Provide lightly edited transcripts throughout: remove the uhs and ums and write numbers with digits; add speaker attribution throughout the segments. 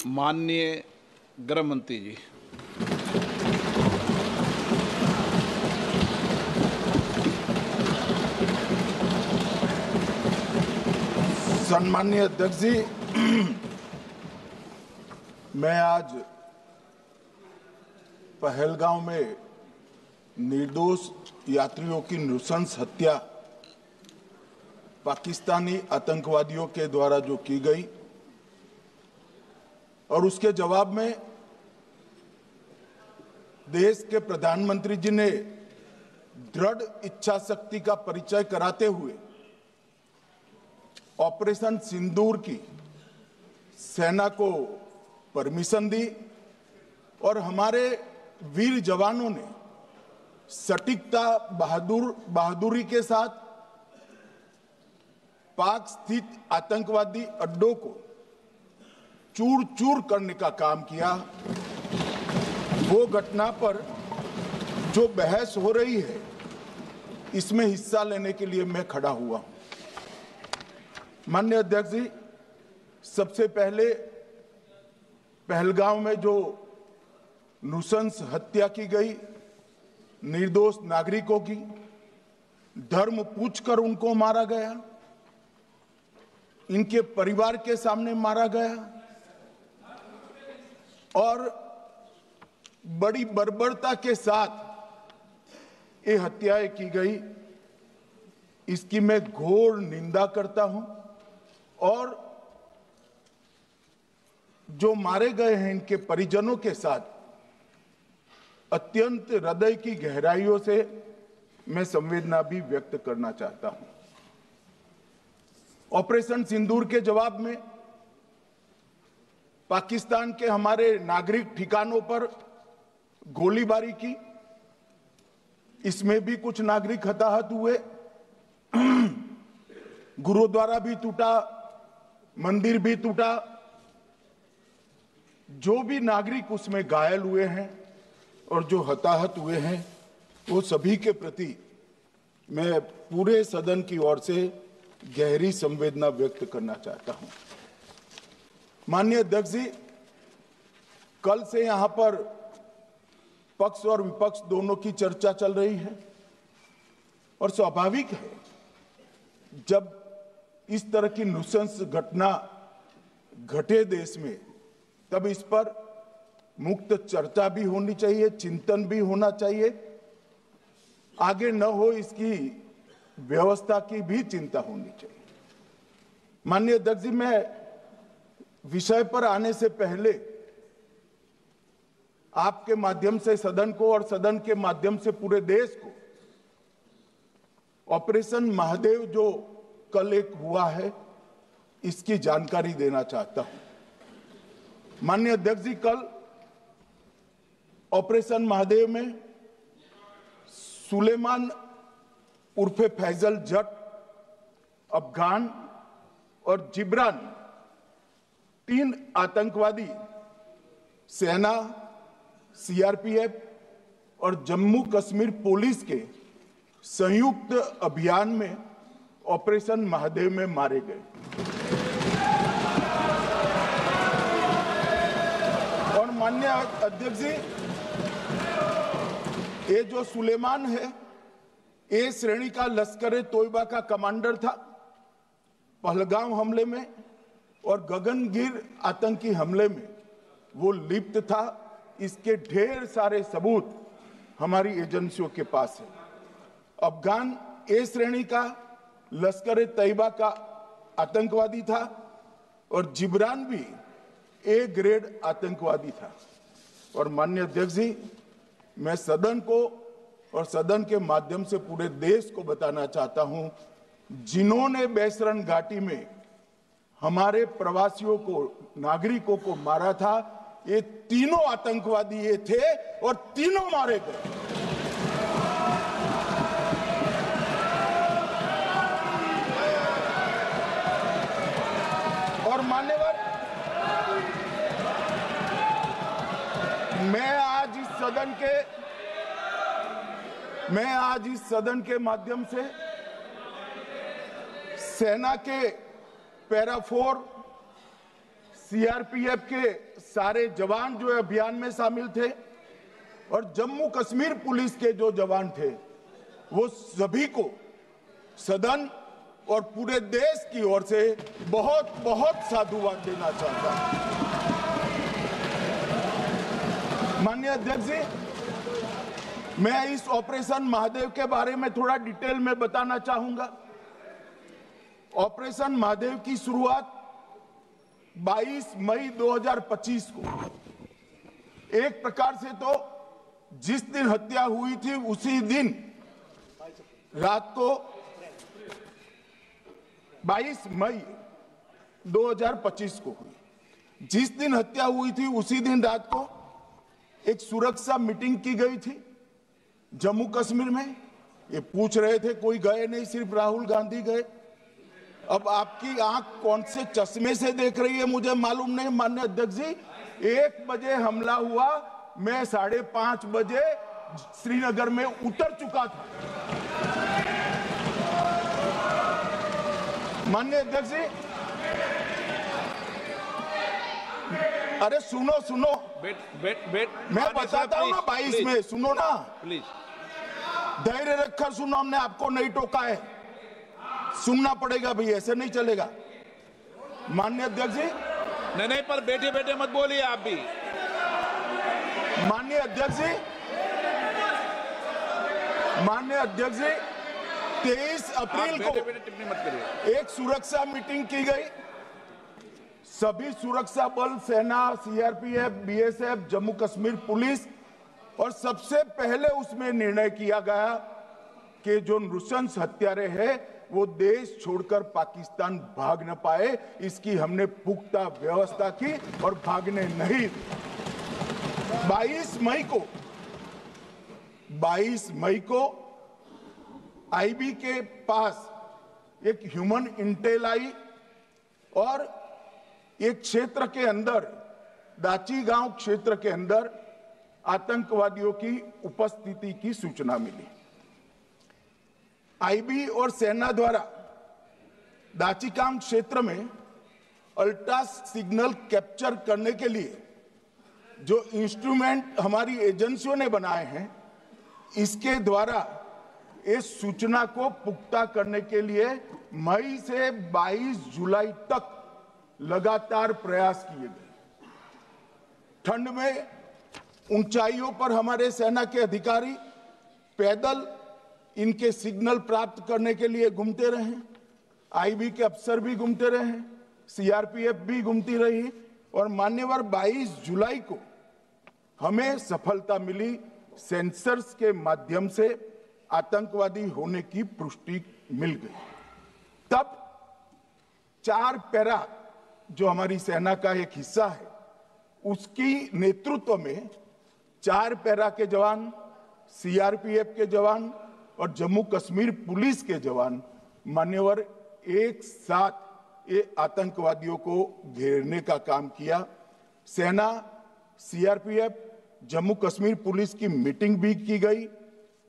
Speaker 1: माननीय गृह मंत्री जी।
Speaker 2: सम्माननीय अध्यक्ष जी, मैं आज पहलगांव में निर्दोष यात्रियों की नृशंस हत्या पाकिस्तानी आतंकवादियों के द्वारा जो की गई और उसके जवाब में देश के प्रधानमंत्री जी ने दृढ़ इच्छा शक्ति का परिचय कराते हुए ऑपरेशन सिंदूर की सेना को परमिशन दी और हमारे वीर जवानों ने सटीकता बहादुरी के साथ पाक स्थित आतंकवादी अड्डों को चूर चूर करने का काम किया। वो घटना पर जो बहस हो रही है, इसमें हिस्सा लेने के लिए मैं खड़ा हुआ हूं। माननीय अध्यक्ष जी, सबसे पहले पहलगांव में जो नृशंस हत्या की गई निर्दोष नागरिकों की, धर्म पूछकर उनको मारा गया, इनके परिवार के सामने मारा गया और बड़ी बर्बरता के साथ ये हत्याएं की गई। इसकी मैं घोर निंदा करता हूं और जो मारे गए हैं इनके परिजनों के साथ अत्यंत हृदय की गहराइयों से मैं संवेदना भी व्यक्त करना चाहता हूं। ऑपरेशन सिंदूर के जवाब में पाकिस्तान के हमारे नागरिक ठिकानों पर गोलीबारी की, इसमें भी कुछ नागरिक हताहत हुए। गुरुद्वारा भी टूटा, मंदिर भी टूटा। जो भी नागरिक उसमें घायल हुए हैं और जो हताहत हुए हैं, वो सभी के प्रति मैं पूरे सदन की ओर से गहरी संवेदना व्यक्त करना चाहता हूं। माननीय अध्यक्ष जी, कल से यहां पर पक्ष और विपक्ष दोनों की चर्चा चल रही है और स्वाभाविक है, जब इस तरह की नृशंस घटना घटे देश में, तब इस पर मुक्त चर्चा भी होनी चाहिए, चिंतन भी होना चाहिए। आगे न हो इसकी व्यवस्था की भी चिंता होनी चाहिए। माननीय अध्यक्ष जी, मैं विषय पर आने से पहले आपके माध्यम से सदन को और सदन के माध्यम से पूरे देश को ऑपरेशन महादेव जो कल एक हुआ है, इसकी जानकारी देना चाहता हूं। माननीय अध्यक्ष जी, कल ऑपरेशन महादेव में सुलेमान उर्फे फैजल जट, अफगान और जिब्रान, 3 आतंकवादी सेना, सीआरपीएफ और जम्मू कश्मीर पुलिस के संयुक्त अभियान में ऑपरेशन महादेव में मारे गए। और माननीय अध्यक्ष जी, ये जो सुलेमान है, ए श्रेणी का लश्कर तोयबा का कमांडर था। पहलगाम हमले में और गगनगिर आतंकी हमले में वो लिप्त था। इसके ढेर सारे सबूत हमारी एजेंसियों के पास है। अफगान ए श्रेणी का लश्कर तैयबा का आतंकवादी था और जिब्रान भी ए ग्रेड आतंकवादी था। और माननीय अध्यक्ष जी, मैं सदन को और सदन के माध्यम से पूरे देश को बताना चाहता हूं, जिन्होंने बैसरन घाटी में हमारे प्रवासियों को, नागरिकों को मारा था, ये तीनों आतंकवादी ये थे और तीनों मारे गए। और मान्यवर, मैं आज इस सदन के माध्यम से सेना के पैरा 4, सीआरपीएफ के सारे जवान जो अभियान में शामिल थे और जम्मू कश्मीर पुलिस के जो जवान थे, वो सभी को सदन और पूरे देश की ओर से बहुत बहुत साधुवाद देना चाहता हूं। माननीय अध्यक्ष जी, मैं इस ऑपरेशन महादेव के बारे में थोड़ा डिटेल में बताना चाहूंगा। ऑपरेशन महादेव की शुरुआत 22 मई 2025 को, एक प्रकार से तो जिस दिन हत्या हुई थी उसी दिन रात को 22 मई 2025 को हुई। जिस दिन हत्या हुई थी उसी दिन रात को एक सुरक्षा मीटिंग की गई थी जम्मू कश्मीर में। ये पूछ रहे थे, कोई गए नहीं, सिर्फ राहुल गांधी गए। अब आपकी आंख कौन से चश्मे से देख रही है मुझे मालूम नहीं माननीय अध्यक्ष जी। 1 बजे हमला हुआ, मैं 5:30 बजे श्रीनगर में उतर चुका था। माननीय अध्यक्ष जी, अरे सुनो सुनो, मैं बताता हूँ ना 22 में, सुनो ना
Speaker 1: प्लीज,
Speaker 2: धैर्य रखकर सुनो, हमने आपको नहीं टोका है, सुनना पड़ेगा भाई, ऐसे नहीं चलेगा। माननीय अध्यक्ष जी,
Speaker 1: नहीं, पर बैठे बैठे मत बोलिए आप भी।
Speaker 2: माननीय अध्यक्ष जी, 23 अप्रैल को
Speaker 1: टिप्पणी मत करिए।
Speaker 2: एक सुरक्षा मीटिंग की गई। सभी सुरक्षा बल, सेना, CRPF, BSF, Jammu Kashmir police, और सबसे पहले उसमें निर्णय किया गया कि जो नृशंस हत्यारे हैं वो देश छोड़कर पाकिस्तान भाग न पाए, इसकी हमने पुख्ता व्यवस्था की और भागने नहीं। 22 मई को आईबी के पास एक ह्यूमन इंटेल आई और एक क्षेत्र के अंदर, दाची गांव क्षेत्र के अंदर आतंकवादियों की उपस्थिति की सूचना मिली। आईबी और सेना द्वारा दाचीकाम क्षेत्र में अल्ट्रा सिग्नल कैप्चर करने के लिए जो इंस्ट्रूमेंट हमारी एजेंसियों ने बनाए हैं, इसके द्वारा इस सूचना को पुख्ता करने के लिए मई से 22 जुलाई तक लगातार प्रयास किए गए। ठंड में ऊंचाइयों पर हमारे सेना के अधिकारी पैदल इनके सिग्नल प्राप्त करने के लिए घूमते रहे, आईबी के अफसर भी घूमते रहे, सीआरपीएफ भी घूमती रही, और मान्यवर 22 जुलाई को हमें सफलता मिली। सेंसर्स के माध्यम से आतंकवादी होने की पुष्टि मिल गई। तब 4 पैरा जो हमारी सेना का एक हिस्सा है, उसकी नेतृत्व में 4 पैरा के जवान, सीआरपीएफ के जवान और जम्मू कश्मीर पुलिस के जवान मान्यवर एक साथ ये आतंकवादियों को घेरने का काम किया। सेना, सीआरपीएफ, जम्मू कश्मीर पुलिस की मीटिंग भी की गई।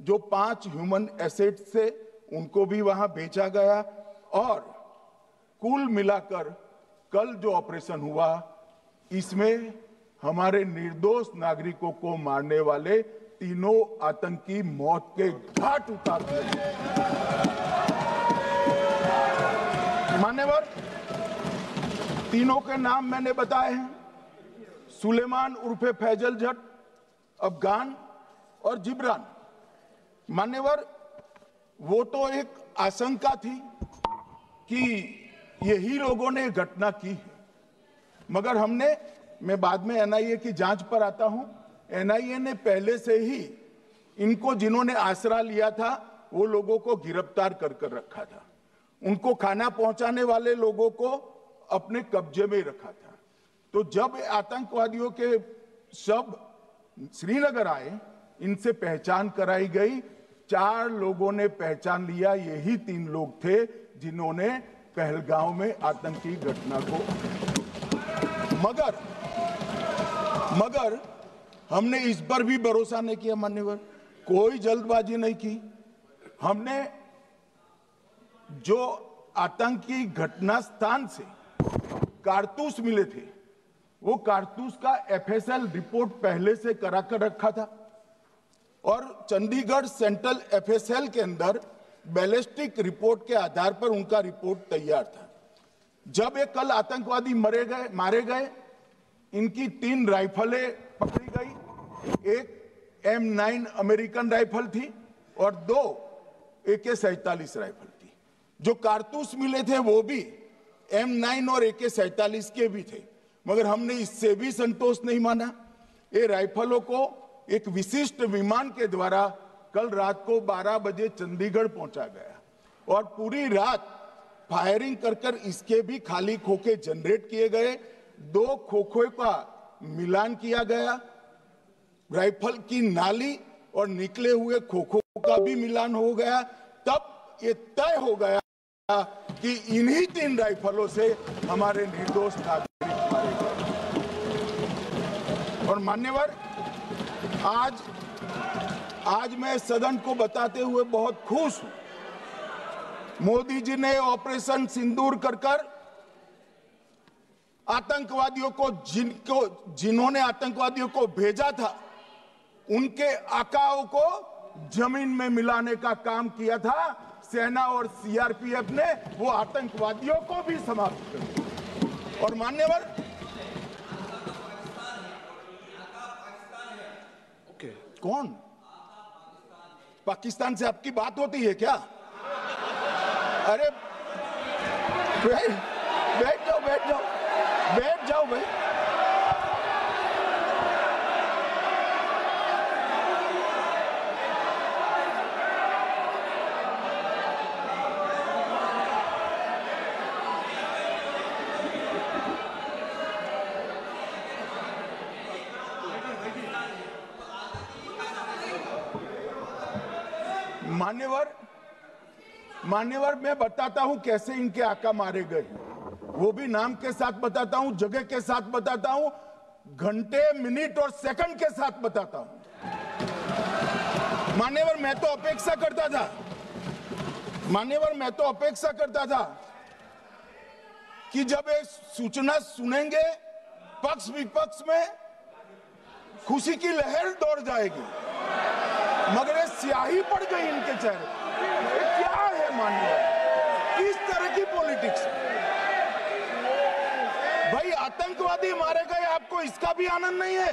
Speaker 2: जो 5 ह्यूमन एसेट से उनको भी वहां भेजा गया, और कुल मिलाकर कल जो ऑपरेशन हुआ, इसमें हमारे निर्दोष नागरिकों को मारने वाले तीनों आतंकी मौत के घाट उतार दिए। मान्यवर, तीनों के नाम मैंने बताए हैं, सुलेमान उर्फे फैजल जट, अफगान और जिब्रान। मान्यवर, वो तो एक आशंका थी कि यही लोगों ने घटना की है, मगर मैं बाद में एनआईए की जांच पर आता हूं, एनआईए ने पहले से ही इनको, जिन्होंने आसरा लिया था, वो लोगों को गिरफ्तार कर रखा था। उनको खाना पहुंचाने वाले लोगों को अपने कब्जे में रखा था। तो जब आतंकवादियों के शव श्रीनगर आए, इनसे पहचान कराई गई। 4 लोगों ने पहचान लिया, यही 3 लोग थे जिन्होंने पहलगांव में आतंकी घटना को, मगर हमने इस पर भी भरोसा नहीं किया मान्यवर, कोई जल्दबाजी नहीं की। हमने जो आतंकी घटना स्थान से कारतूस मिले थे, वो कारतूस का एफएसएल रिपोर्ट पहले से करा कर रखा था और चंडीगढ़ सेंट्रल एफएसएल के अंदर बैलिस्टिक रिपोर्ट के आधार पर उनका रिपोर्ट तैयार था। जब ये कल आतंकवादी मारे गए, इनकी 3 राइफलें पकड़ी गई। एक M9 अमेरिकन राइफल थी और 2 AK-47 राइफल थी। जो कारतूस मिले थे वो भी M9 और AK-47 के भी थे, मगर हमने इससे भी संतोष नहीं माना। ये राइफलों को एक विशिष्ट विमान के द्वारा कल रात को 12 बजे चंडीगढ़ पहुंचा गया और पूरी रात फायरिंग कर इसके भी खाली खोखे जनरेट किए गए। 2 खोखों का मिलान किया गया, राइफल की नाली और निकले हुए खोखों का भी मिलान हो गया। तब ये तय हो गया कि इन्हीं 3 राइफलों से हमारे निर्दोष नागरिक मारे गए। और मान्यवर, आज मैं सदन को बताते हुए बहुत खुश हूं। मोदी जी ने ऑपरेशन सिंदूर कर आतंकवादियों को जिन्होंने आतंकवादियों को भेजा था, उनके आकाओं को जमीन में मिलाने का काम किया था। सेना और सीआरपीएफ ने वो आतंकवादियों को भी समाप्त कर दिया। और मान्यवर, कौन पाकिस्तान से आपकी बात होती है क्या? अरे बैठ जाओ भाई। मान्यवर, मैं बताता हूं कैसे इनके आका मारे गए, वो भी नाम के साथ बताता हूं, जगह के साथ बताता हूं, घंटे, मिनट और सेकंड के साथ बताता हूं। मान्यवर, मैं तो अपेक्षा करता था कि जब एक सूचना सुनेंगे पक्ष विपक्ष में खुशी की लहर दौड़ जाएगी, मगर ये स्याही पड़ गई इनके चेहरे। क्या है मान्यवर, किस तरह की पॉलिटिक्स? भाई, आतंकवादी मारे गए, आपको इसका भी आनंद नहीं है?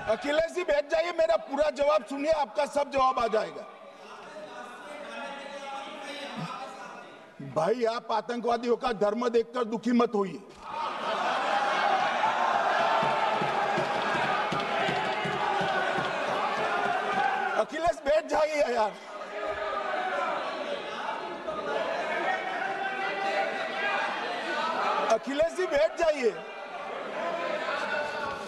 Speaker 2: अखिलेश जी बैठ जाइए, मेरा पूरा जवाब सुनिए, आपका सब जवाब आ जाएगा। भाई, आप आतंकवादियों का धर्म देखकर दुखी मत होइए। अखिलेश बैठ जाइए यार। अखिलेश जी बैठ जाइए।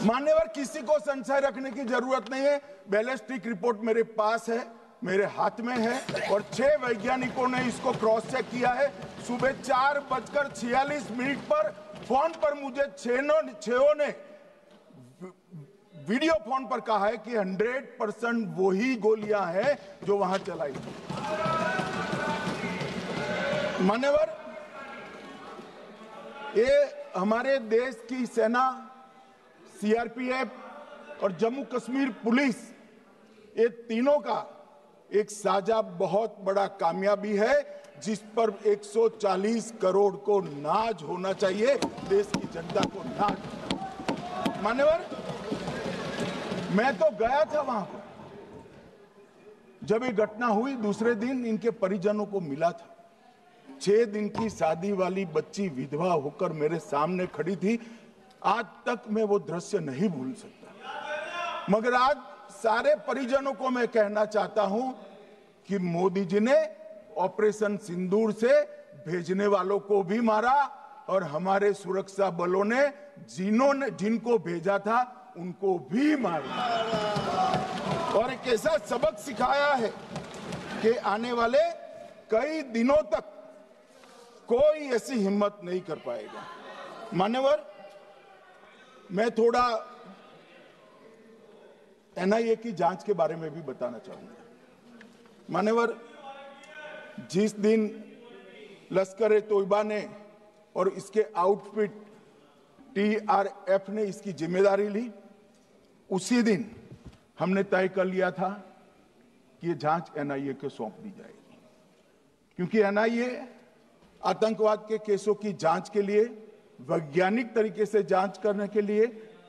Speaker 2: मान्यवर, किसी को संशय रखने की जरूरत नहीं है। बैलिस्टिक रिपोर्ट मेरे पास है, मेरे हाथ में है और 6 वैज्ञानिकों ने इसको क्रॉस चेक किया है। सुबह 4:46 पर फोन पर मुझे 6 ने वीडियो फोन पर कहा है कि 100% वही गोलियां हैं जो वहां चलाई। मान्यवर, ये हमारे देश की सेना, सीआरपीएफ और जम्मू कश्मीर पुलिस, ये तीनों का एक साझा बहुत बड़ा कामयाबी है, जिस पर 140 करोड़ को नाज होना चाहिए, देश की जनता को नाज। मान्यवर, मैं तो गया था वहां पर जब ये घटना हुई। दूसरे दिन इनके परिजनों को मिला था। 6 दिन की शादी वाली बच्ची विधवा होकर मेरे सामने खड़ी थी। आज तक मैं वो दृश्य नहीं भूल सकता। मगर आज सारे परिजनों को मैं कहना चाहता हूं कि मोदी जी ने ऑपरेशन सिंदूर से भेजने वालों को भी मारा और हमारे सुरक्षा बलों ने जिनको भेजा था उनको भी मारा और एक ऐसा सबक सिखाया है कि आने वाले कई दिनों तक कोई ऐसी हिम्मत नहीं कर पाएगा। मान्यवर, मैं थोड़ा एनआईए की जांच के बारे में भी बताना चाहूंगा। मान्यवर, जिस दिन लश्कर-ए-तोयबा ने और इसके आउटफिट टीआरएफ ने इसकी जिम्मेदारी ली, उसी दिन हमने तय कर लिया था कि ये जांच एनआईए को सौंप दी जाएगी, क्योंकि एनआईए आतंकवाद के केसों की जांच के लिए, वैज्ञानिक तरीके से जांच करने के लिए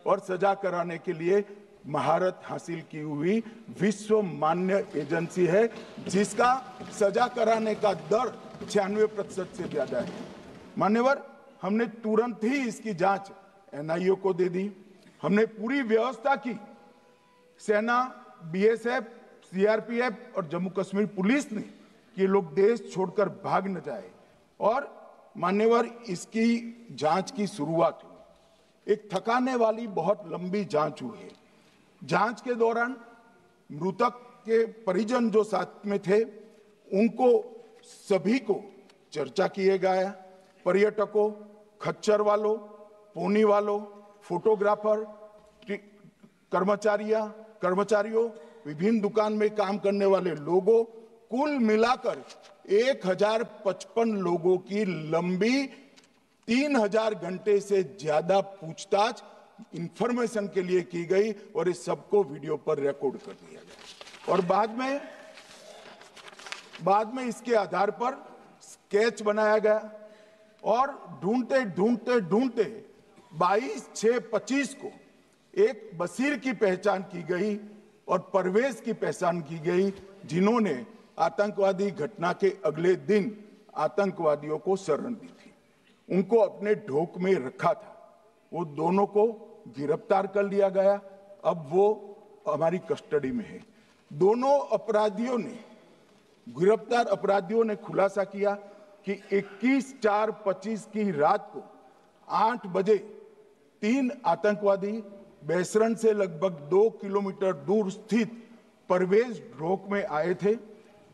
Speaker 2: और सजा कराने के लिए महारत हासिल की हुई विश्व मान्य एजेंसी है, जिसका सजा कराने का दर 96% से ज्यादा है। मान्यवर, हमने तुरंत ही इसकी जांच एनआईए को दे दी। हमने पूरी व्यवस्था की, सेना, बीएसएफ, सीआरपीएफ और जम्मू कश्मीर पुलिस ने कि लोग देश छोड़कर भाग न जाए। और मान्यवर, इसकी जांच की शुरुआत हुई। एक थकाने वाली बहुत लंबी जांच हुई है। जांच के दौरान मृतक के परिजन जो साथ में थे, उनको सभी को चर्चा किए गया। पर्यटकों, खच्चर वालों, पोनी वालों, फोटोग्राफर, कर्मचारियों, विभिन्न दुकान में काम करने वाले लोगों, कुल मिलाकर 1055 लोगों की लंबी 3000 घंटे से ज्यादा पूछताछ इंफॉर्मेशन के लिए की गई और इस सबको वीडियो पर रिकॉर्ड कर दिया गया। और बाद में इसके आधार पर स्केच बनाया गया और ढूंढते 22/6/25 को एक बशीर की पहचान की गई और परवेज की पहचान की गई, जिन्होंने आतंकवादी घटना के अगले दिन आतंकवादियों को शरण दी थी। उनको अपने ढोक में रखा था। वो दोनों को गिरफ्तार कर लिया गया। अब वो हमारी कस्टडी में है। दोनों गिरफ्तार अपराधियों ने खुलासा किया कि 21/4/25 की रात को 8 बजे 3 आतंकवादी बेसरन से लगभग 2 किलोमीटर दूर स्थित परवेज ढोक में आए थे।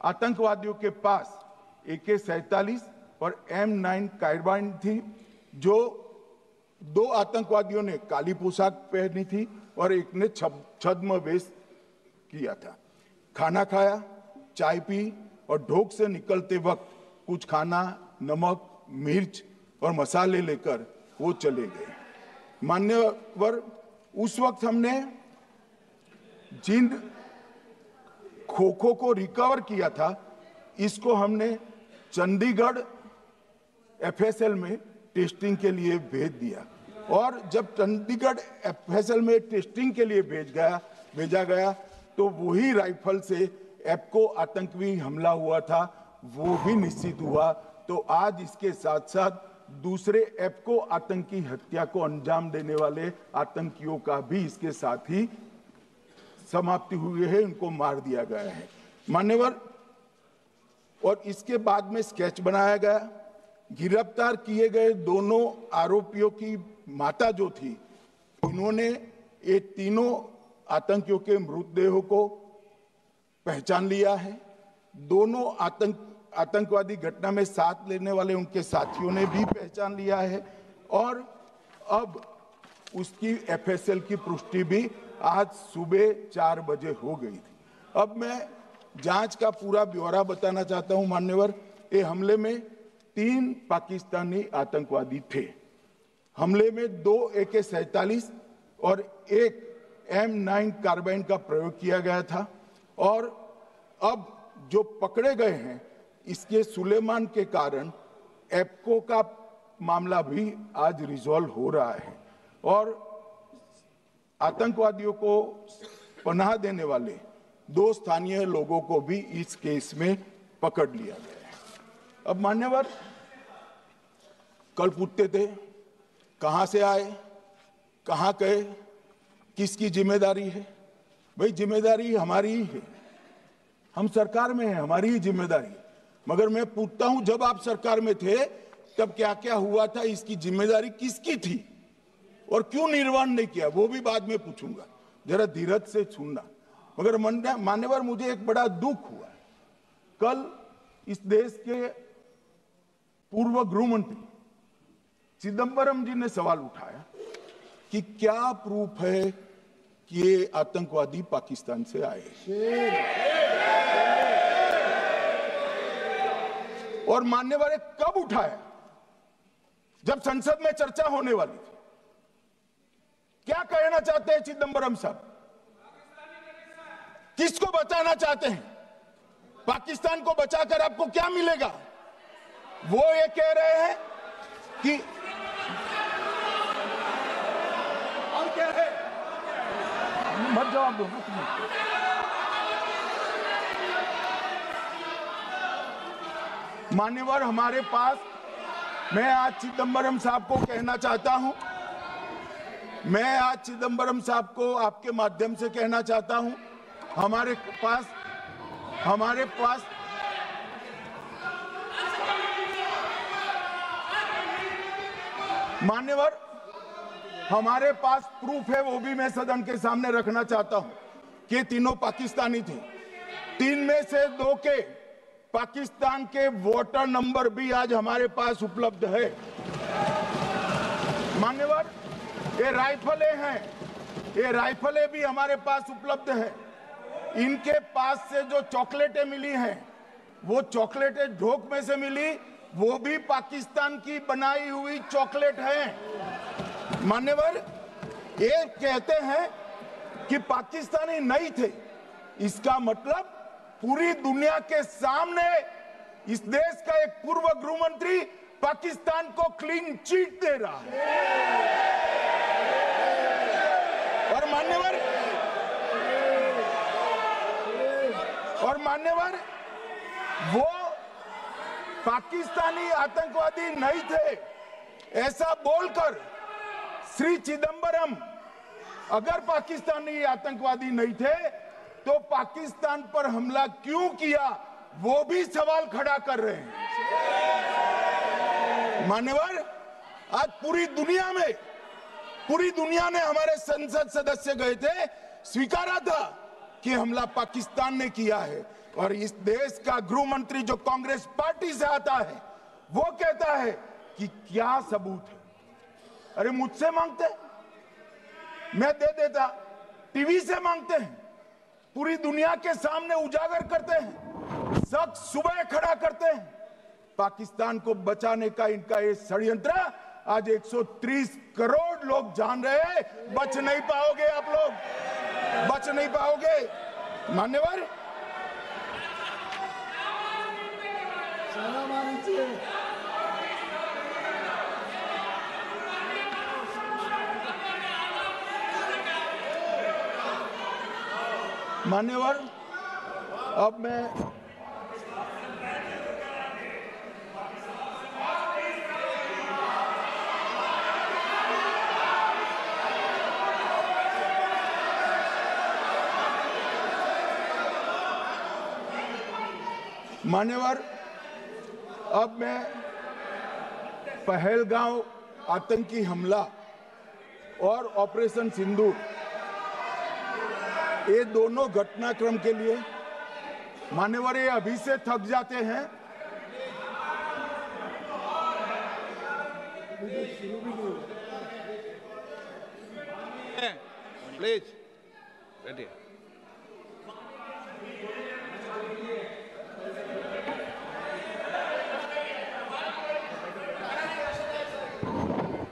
Speaker 2: आतंकवादियों के पास AK-47 और M9 कार्बाइन थी। जो 2 आतंकवादियों ने काली पोशाक पहनी थी और एक ने छद्म वेश किया था। खाना खाया, चाय पी और ढोक से निकलते वक्त कुछ खाना, नमक, मिर्च और मसाले लेकर वो चले गए। मान्यवर, उस वक्त हमने जिन खोखों को रिकवर किया था, इसको हमने चंडीगढ़ FSL में टेस्टिंग के लिए भेज दिया। और जब चंडीगढ़ FSL में टेस्टिंग के लिए भेजा गया तो वही राइफल से एप्को आतंकी हमला हुआ था, वो भी निश्चित हुआ। तो आज इसके साथ साथ दूसरे एप्को आतंकी हत्या को अंजाम देने वाले आतंकियों का भी इसके साथ ही समाप्ति हुई है, उनको मार दिया गया है। मान्यवर, और इसके बाद में स्केच बनाया गया। गिरफ्तार किए गए दोनों आरोपियों की माता जो थी, इन्होंने ये तीनों आतंकियों के मृतदेहों को पहचान लिया है। दोनों आतंकवादी घटना में साथ लेने वाले उनके साथियों ने भी पहचान लिया है और अब उसकी FSL की पुष्टि भी आज सुबह 4 बजे हो गई थी। अब मैं जांच का पूरा ब्यौरा बताना चाहता हूं। मान्यवर, ये हमले में 3 पाकिस्तानी आतंकवादी थे। हमले में 2 AK-47 और 1 M9 कार्बाइन का प्रयोग किया गया था। और अब जो पकड़े गए हैं, इसके सुलेमान के कारण एप्को का मामला भी आज रिजॉल्व हो रहा है और आतंकवादियों को पनाह देने वाले 2 स्थानीय लोगों को भी इस केस में पकड़ लिया गया है। अब मान्यवर, कल पूछते थे कहां से आए, कहां गए, किसकी जिम्मेदारी है। भाई, जिम्मेदारी हमारी ही है, हम सरकार में हैं, हमारी ही जिम्मेदारी है। मगर मैं पूछता हूं, जब आप सरकार में थे तब क्या क्या हुआ था, इसकी जिम्मेदारी किसकी थी और क्यों निर्वहन नहीं किया, वो भी बाद में पूछूंगा। जरा धीरज से सुनना। मगर मान्यवर, मुझे एक बड़ा दुख हुआ। कल इस देश के पूर्व गृह मंत्री चिदंबरम जी ने सवाल उठाया कि क्या प्रूफ है कि ये आतंकवादी पाकिस्तान से आए और मान्यवर कब उठाया? जब संसद में चर्चा होने वाली थी। क्या कहना चाहते हैं चिदंबरम साहब? किसको बचाना चाहते हैं? पाकिस्तान को बचाकर आपको क्या मिलेगा? वो ये कह रहे हैं कि और क्या है? मत जवाब दो। मान्यवर हमारे पास, मैं आज चिदंबरम साहब को कहना चाहता हूं, मैं आज चिदंबरम साहब को आपके माध्यम से कहना चाहता हूं, हमारे पास मान्यवर हमारे पास प्रूफ है, वो भी मैं सदन के सामने रखना चाहता हूं कि तीनों पाकिस्तानी थे। 3 में से 2 के पाकिस्तान के वोटर नंबर भी आज हमारे पास उपलब्ध है। मान्यवर ये राइफलें हैं, ये राइफलें भी हमारे पास उपलब्ध है। इनके पास से जो चॉकलेटें मिली हैं, वो चॉकलेटें ढोक में से मिली, वो भी पाकिस्तान की बनाई हुई चॉकलेट है। मान्यवर ये कहते हैं कि पाकिस्तानी नहीं थे, इसका मतलब पूरी दुनिया के सामने इस देश का एक पूर्व गृह मंत्री पाकिस्तान को क्लीन चिट दे रहा है। और मान्यवर वो पाकिस्तानी आतंकवादी नहीं थे, ऐसा बोलकर श्री चिदंबरम अगर पाकिस्तानी आतंकवादी नहीं थे तो पाकिस्तान पर हमला क्यों किया, वो भी सवाल खड़ा कर रहे हैं। मान्यवर आज पूरी दुनिया ने हमारे संसद सदस्य गए थे, स्वीकारा था कि हमला पाकिस्तान ने किया है। और इस देश का गृह मंत्री जो कांग्रेस पार्टी से आता है, वो कहता है कि क्या सबूत है? अरे मुझसे मांगते, मैं दे देता। टीवी से मांगते हैं, पूरी दुनिया के सामने उजागर करते हैं, शख्स सुबह खड़ा करते हैं। पाकिस्तान को बचाने का इनका ये षड्यंत्र आज 130 करोड़ लोग जान रहे हैं। बच नहीं पाओगे आप लोग, बच नहीं पाओगे। मान्यवर मान्यवर अब मैं पहलगांव आतंकी हमला और ऑपरेशन सिंदूर, ये दोनों घटनाक्रम के लिए मान्यवर ये अभी से थक जाते हैं।
Speaker 1: प्लीज बैठिए।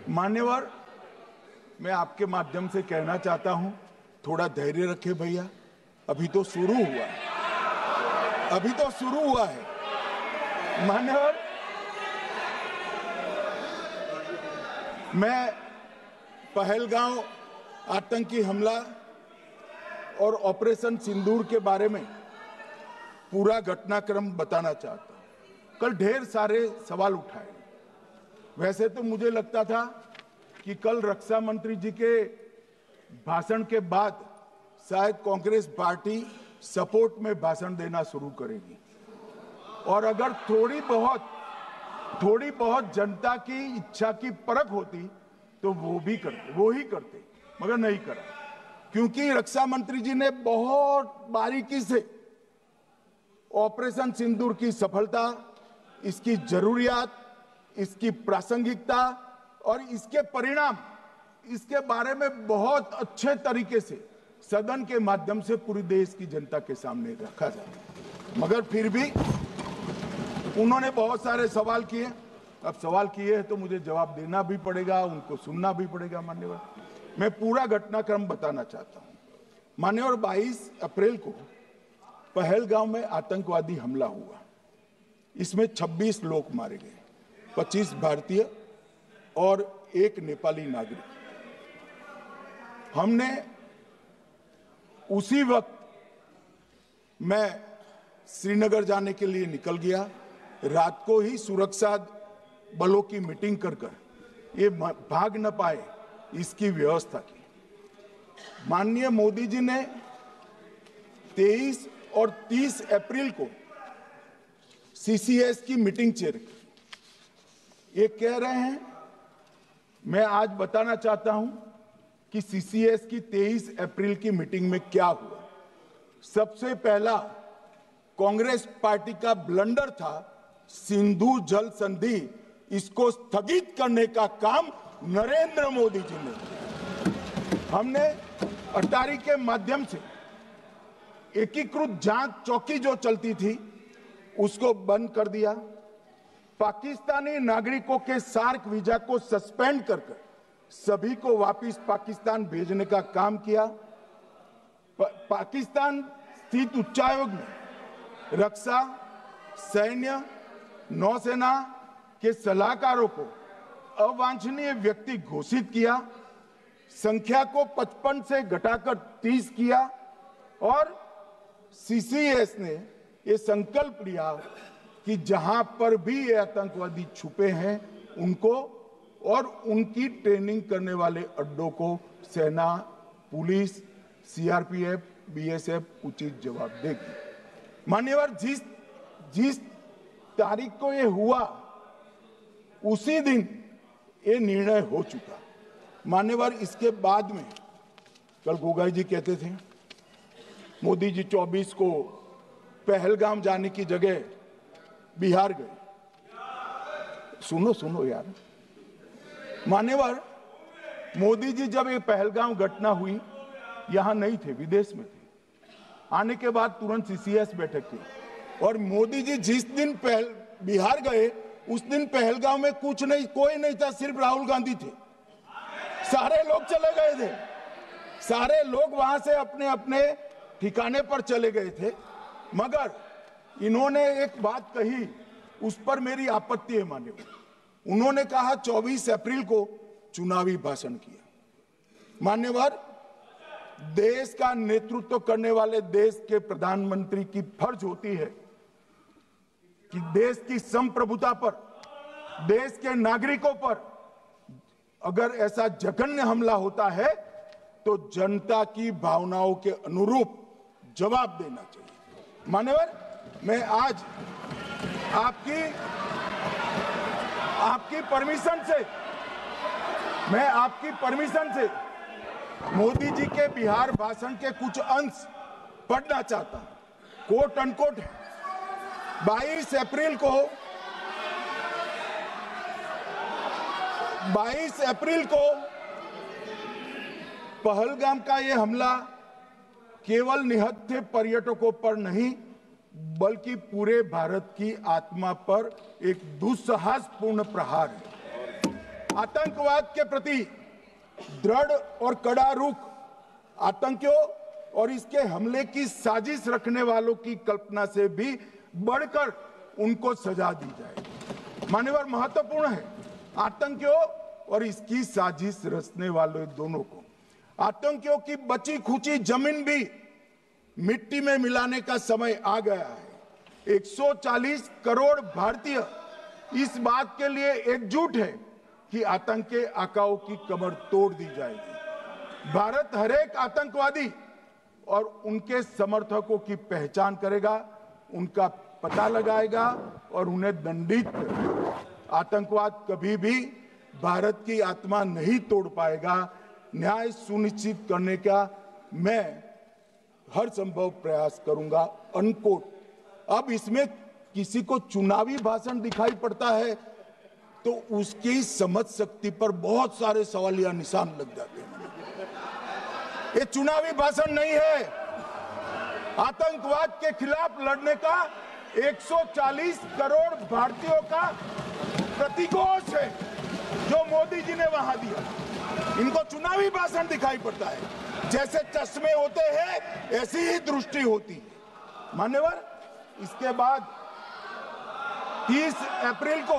Speaker 2: मान्यवर मैं आपके माध्यम से कहना चाहता हूं, थोड़ा धैर्य रखे भैया, अभी तो शुरू हुआ है, अभी तो शुरू हुआ है। मान्यवर मैं पहलगांव आतंकी हमला और ऑपरेशन सिंदूर के बारे में पूरा घटनाक्रम बताना चाहता हूं। कल ढेर सारे सवाल उठाए। वैसे तो मुझे लगता था कि कल रक्षा मंत्री जी के भाषण के बाद शायद कांग्रेस पार्टी सपोर्ट में भाषण देना शुरू करेगी और अगर थोड़ी बहुत जनता की इच्छा की परख होती तो वो ही करते, मगर नहीं करा। क्योंकि रक्षा मंत्री जी ने बहुत बारीकी से ऑपरेशन सिंदूर की सफलता, इसकी जरूरियात, इसकी प्रासंगिकता और इसके परिणाम, इसके बारे में बहुत अच्छे तरीके से सदन के माध्यम से पूरी देश की जनता के सामने रखा जाए। मगर फिर भी उन्होंने बहुत सारे सवाल किए। अब सवाल किए हैं तो मुझे जवाब देना भी पड़ेगा, उनको सुनना भी पड़ेगा। मान्यवर, मैं पूरा घटनाक्रम बताना चाहता हूं। मान्यवर, 22 अप्रैल को पहलगांव में आतंकवादी हमला हुआ। इसमें 26 लोग मारे गए, 25 भारतीय और 1 नेपाली नागरिक। हमने उसी वक्त मैं श्रीनगर जाने के लिए निकल गया। रात को ही सुरक्षा बलों की मीटिंग कर ये भाग न पाए इसकी व्यवस्था की। माननीय मोदी जी ने 23 और 30 अप्रैल को सीसीएस की मीटिंग चेयर की। ये कह रहे हैं, मैं आज बताना चाहता हूं कि सीसीएस की 23 अप्रैल की मीटिंग में क्या हुआ। सबसे पहला कांग्रेस पार्टी का ब्लंडर था सिंधु जल संधि, इसको स्थगित करने का काम नरेंद्र मोदी जी ने किया। हमने अटारी के माध्यम से एकीकृत जांच चौकी जो चलती थी उसको बंद कर दिया। पाकिस्तानी नागरिकों के सार्क वीजा को सस्पेंड कर सभी को वापस पाकिस्तान भेजने का काम किया। पाकिस्तान स्थित उच्चायोग ने रक्षा, सैन्य, नौसेना के सलाहकारों को अवांछनीय व्यक्ति घोषित किया। संख्या को 55 से घटाकर 30 किया और सीसीएस ने ये संकल्प लिया कि जहां पर भी ये आतंकवादी छुपे हैं उनको और उनकी ट्रेनिंग करने वाले अड्डों को सेना, पुलिस, सीआरपीएफ, बीएसएफ उचित जवाब देगी। मान्यवर, जिस तारीख को ये हुआ उसी दिन ये निर्णय हो चुका। मान्यवर, इसके बाद में कल गोगाई जी कहते थे मोदी जी 24 को पहलगाम जाने की जगह बिहार गए। सुनो यार। मान्यवर, मोदी जी जब ये पहलगाम घटना हुई यहां नहीं थे, विदेश में थे। आने के बाद तुरंत सीसीएस बैठक की और मोदी जी जिस दिन बिहार गए उस दिन पहलगाम में कुछ नहीं, कोई नहीं था, सिर्फ राहुल गांधी थे। सारे लोग चले गए थे, सारे लोग वहां से अपने अपने ठिकाने पर चले गए थे। मगर इन्होंने एक बात कही, उस पर मेरी आपत्ति है। मान्यवर, उन्होंने कहा 24 अप्रैल को चुनावी भाषण किया। मान्यवर, देश का नेतृत्व करने वाले देश के प्रधानमंत्री की फर्ज होती है कि देश की संप्रभुता पर, देश के नागरिकों पर अगर ऐसा जघन्य हमला होता है तो जनता की भावनाओं के अनुरूप जवाब देना चाहिए। मान्यवर, मैं आज आपकी परमिशन से मोदी जी के बिहार भाषण के कुछ अंश पढ़ना चाहता हूं। कोट अनकोट है। 22 अप्रैल को पहलगाम का यह हमला केवल निहत्थे पर्यटकों पर नहीं बल्कि पूरे भारत की आत्मा पर एक दुस्साहसपूर्ण प्रहार है। आतंकवाद के प्रति दृढ़ और कड़ा रुख, आतंकियों और इसके हमले की साजिश रखने वालों की कल्पना से भी बढ़कर उनको सजा दी जाए। मान्यवर, महत्वपूर्ण है आतंकियों और इसकी साजिश रचने वाले दोनों को आतंकियों की बची खुची जमीन भी मिट्टी में मिलाने का समय आ गया है। 140 करोड़ भारतीय इस बात के लिए एकजुट है कि आतंकी आकाओं की कमर तोड़ दी जाएगी। भारत हर एक आतंकवादी और उनके समर्थकों की पहचान करेगा, उनका पता लगाएगा और उन्हें दंडित करेगा। आतंकवाद कभी भी भारत की आत्मा नहीं तोड़ पाएगा। न्याय सुनिश्चित करने का मैं हर संभव प्रयास करूंगा। अनकोट। अब इसमें किसी को चुनावी भाषण दिखाई पड़ता है तो उसकी समझ शक्ति पर बहुत सारे सवालिया निशान लग जाते हैं। ये चुनावी भाषण नहीं है। आतंकवाद के खिलाफ लड़ने का 140 करोड़ भारतीयों का प्रतिघोष है जो मोदी जी ने वहां दिया। इनको चुनावी भाषण दिखाई पड़ता है। जैसे चश्मे होते हैं ऐसी ही दृष्टि होती है। मान्यवर, इसके बाद 30 अप्रैल को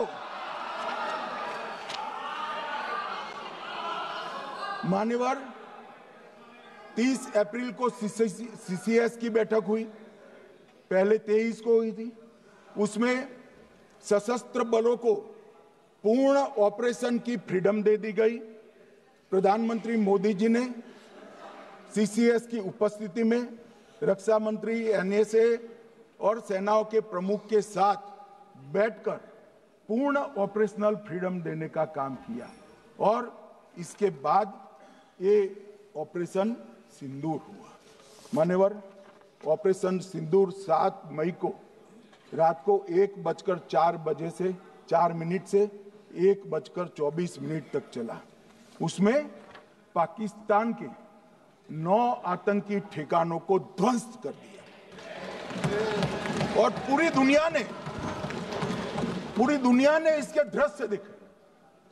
Speaker 2: मान्यवर 30 अप्रैल को सीसीएस की बैठक हुई, पहले 23 को हुई थी। उसमें सशस्त्र बलों को पूर्ण ऑपरेशन की फ्रीडम दे दी गई। प्रधानमंत्री मोदी जी ने सीसीएस की उपस्थिति में रक्षा मंत्री, एनएसए और सेनाओं के प्रमुख के साथ बैठकर पूर्ण ऑपरेशनल फ्रीडम देने का काम किया और इसके बाद ये ऑपरेशन सिंदूर हुआ। मान्यवर, ऑपरेशन सिंदूर 7 मई को रात को 1:04 से 4 मिनट से 1:24 तक चला। उसमें पाकिस्तान के 9 आतंकी ठिकानों को ध्वस्त कर दिया और पूरी दुनिया ने इसके दृश्य देखे।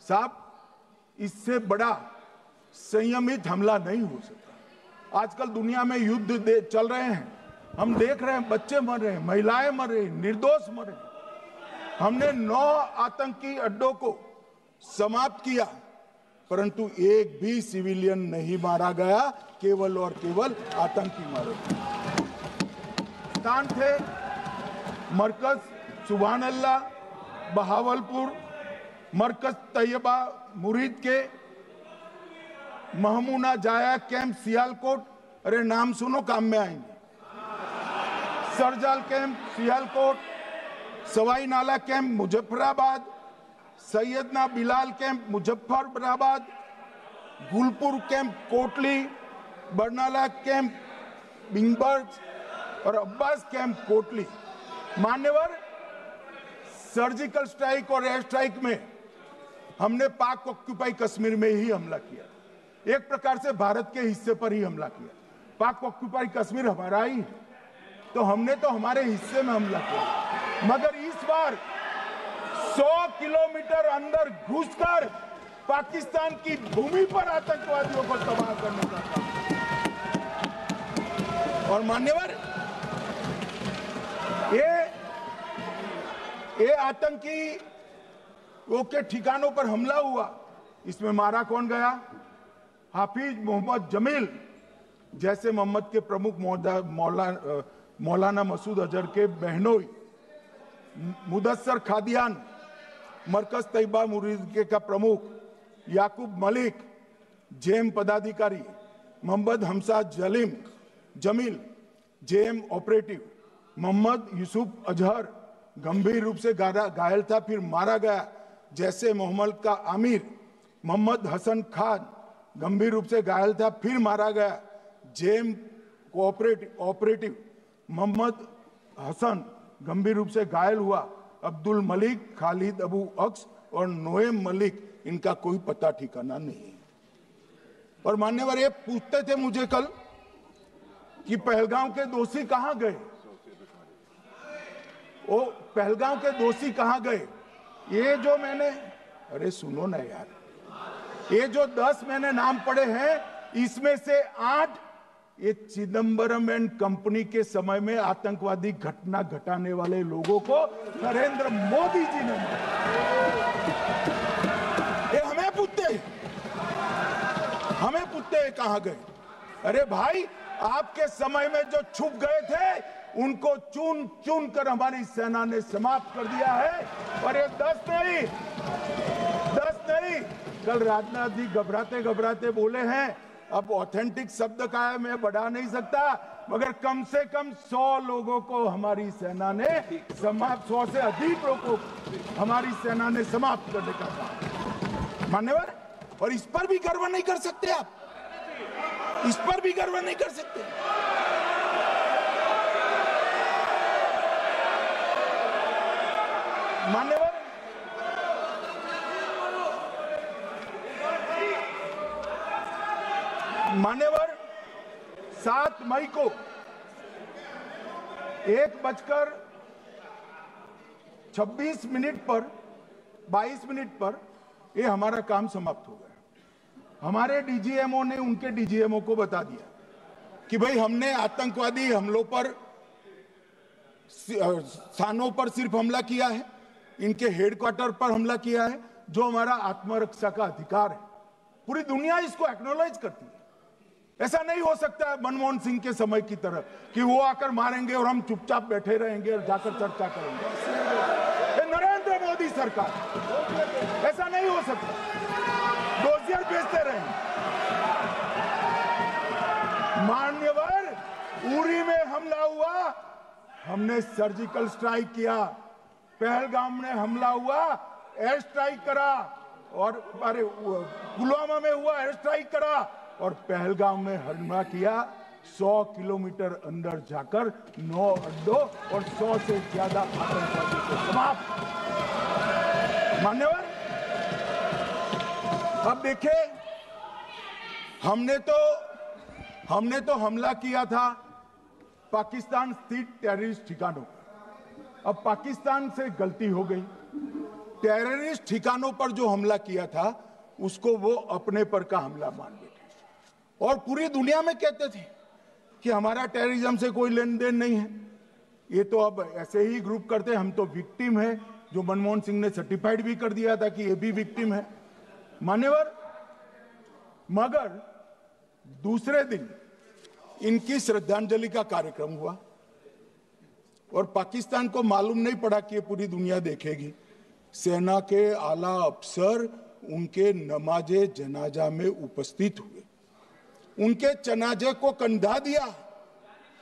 Speaker 2: साहब, इससे बड़ा संयमित हमला नहीं हो सकता। आजकल दुनिया में युद्ध चल रहे हैं, हम देख रहे हैं, बच्चे मर रहे हैं, महिलाएं मर रही, निर्दोष मर रहे। हमने 9 आतंकी अड्डों को समाप्त किया, परंतु एक भी सिविलियन नहीं मारा गया, केवल और केवल आतंकी मारे गए। स्थान थे मरकज सुभान अल्लाह बहावलपुर, मरकज तैयबा मुरीद के, महमूना जाया कैंप सियालकोट, अरे नाम सुनो काम में आएंगे, सरजाल camp Sialkot, Sawai Nala camp Muzaffarabad, Syedna Bilal camp Muzaffarabad, Gulpur camp Kotli, Barnala camp बिंगबर्ज और अब्बास कैंप कोटली। मान्यवर, सर्जिकल स्ट्राइक और एयर स्ट्राइक में हमने पाक ऑक्यूपाई कश्मीर में ही हमला किया, एक प्रकार से भारत के हिस्से पर ही हमला किया। पाक ऑक्यूपाई कश्मीर हमारा ही, तो हमने तो हमारे हिस्से में हमला किया। मगर इस बार 100 किलोमीटर अंदर घुसकर पाकिस्तान की भूमि पर आतंकवादियों को तबाह करने का काम। और मान्यवर, ये आतंकी के ठिकानों पर हमला हुआ, इसमें मारा कौन गया? हाफिज मोहम्मद जमील जैसे मोहम्मद के प्रमुख मौलाना मसूद अजहर के बहनोई, मुदस्सर खादियान मरकज तैयबा मुरीद का प्रमुख, याकूब मलिक जेएम पदाधिकारी, मोहम्मद हमसा जमील जेएम ऑपरेटिव, मोहम्मद यूसुफ अजहर गंभीर रूप से घायल था, फिर मारा गया। जैसे मोहम्मद का आमिर मोहम्मद हसन खान गंभीर रूप से घायल था, फिर मारा गया। जेएम ऑपरेटिव मोहम्मद हसन गंभीर रूप से घायल हुआ। अब्दुल मलिक, खालिद अबू अक्स और नोएम मलिक, इनका कोई पता ठिकाना नहीं। और मान्यवर, ये पूछते थे मुझे कल कि पहलगांव के दोषी कहां गए, वो पहलगांव के दोषी कहां गए? ये जो मैंने, अरे सुनो ना यार, ये जो 10 मैंने नाम पढ़े हैं, इसमें से 8 ये चिदंबरम एंड कंपनी के समय में आतंकवादी घटना घटाने वाले लोगों को नरेंद्र मोदी जी ने मारा। ये हमें पूछते हैं कहां गए? अरे भाई, आपके समय में जो छुप गए थे उनको चुन चुन कर हमारी सेना ने समाप्त कर दिया है। और ये 10 नहीं, कल राजनाथ जी घबराते घबराते बोले हैं, अब ऑथेंटिक शब्द का है, मैं बढ़ा नहीं सकता, मगर कम से कम 100 लोगों को हमारी सेना ने समाप्त, 100 से अधिक लोगों को हमारी सेना ने समाप्त करने का काम। मान्यवर, और इस पर भी गर्व नहीं कर सकते आप? इस पर भी गर्व नहीं कर सकते? मान्यवर, 7 मई को 1:26 पर 22 मिनट पर ये हमारा काम समाप्त हो गया। हमारे डीजीएमओ ने उनके डीजीएमओ को बता दिया कि भाई हमने आतंकवादी हमलों पर स्थानों पर सिर्फ हमला किया है, इनके हेडक्वार्टर पर हमला किया है, जो हमारा आत्मरक्षा का अधिकार है। पूरी दुनिया इसको एक्नॉलेज करती है। ऐसा नहीं हो सकता है मनमोहन सिंह के समय की तरह कि वो आकर मारेंगे और हम चुपचाप बैठे रहेंगे और जाकर चर्चा करेंगे। ये नरेंद्र मोदी सरकार, ऐसा नहीं हो सकता। डोजियर भेजते रहेंगे। मान्यवर, उरी में हमला हुआ, हमने सर्जिकल स्ट्राइक किया। पहलगाम में हमला हुआ, एयर स्ट्राइक करा, और अरे पुलवामा में हुआ, एयर स्ट्राइक करा, और पहलगाम में हमला किया। 100 किलोमीटर अंदर जाकर 9 अड्डों और 100 से ज्यादा आतंकवादी को समाप्त। मान्यवर, अब देखें, हमने तो हमला किया था पाकिस्तान स्थित टेररिस्ट ठिकानों पर। अब पाकिस्तान से गलती हो गई। टेररिस्ट ठिकानों पर जो हमला किया था उसको वो अपने पर का हमला मान बैठे और पूरी दुनिया में कहते थे कि हमारा टेररिज्म से कोई लेन देन नहीं है। ये तो अब ऐसे ही ग्रुप करते, हम तो विक्टिम है, जो मनमोहन सिंह ने सर्टिफाइड भी कर दिया था कि ये भी विक्टिम है। मान्यवर, मगर दूसरे दिन इनकी श्रद्धांजलि का कार्यक्रम हुआ और पाकिस्तान को मालूम नहीं पड़ा कि ये पूरी दुनिया देखेगी। सेना के आला अफसर उनके नमाजे जनाजा में उपस्थित हुए, उनके जनाजे को कंधा दिया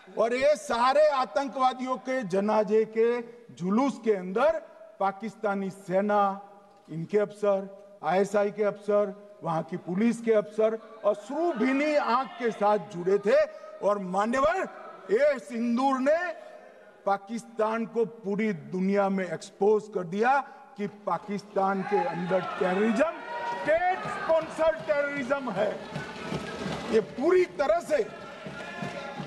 Speaker 2: और ये सारे आतंकवादियों के जनाजे के जुलूस के अंदर पाकिस्तानी सेना, इनके अफसर, आईएसआई के अफसर, वहां की पुलिस के अफसर अश्रुभीनी आंख के साथ जुड़े थे। और मान्यवर, ये सिंदूर ने पाकिस्तान को पूरी दुनिया में एक्सपोज कर दिया कि पाकिस्तान के अंदर टेररिज्म स्टेट स्पॉन्सर्ड टेररिज्म है। ये पूरी तरह से,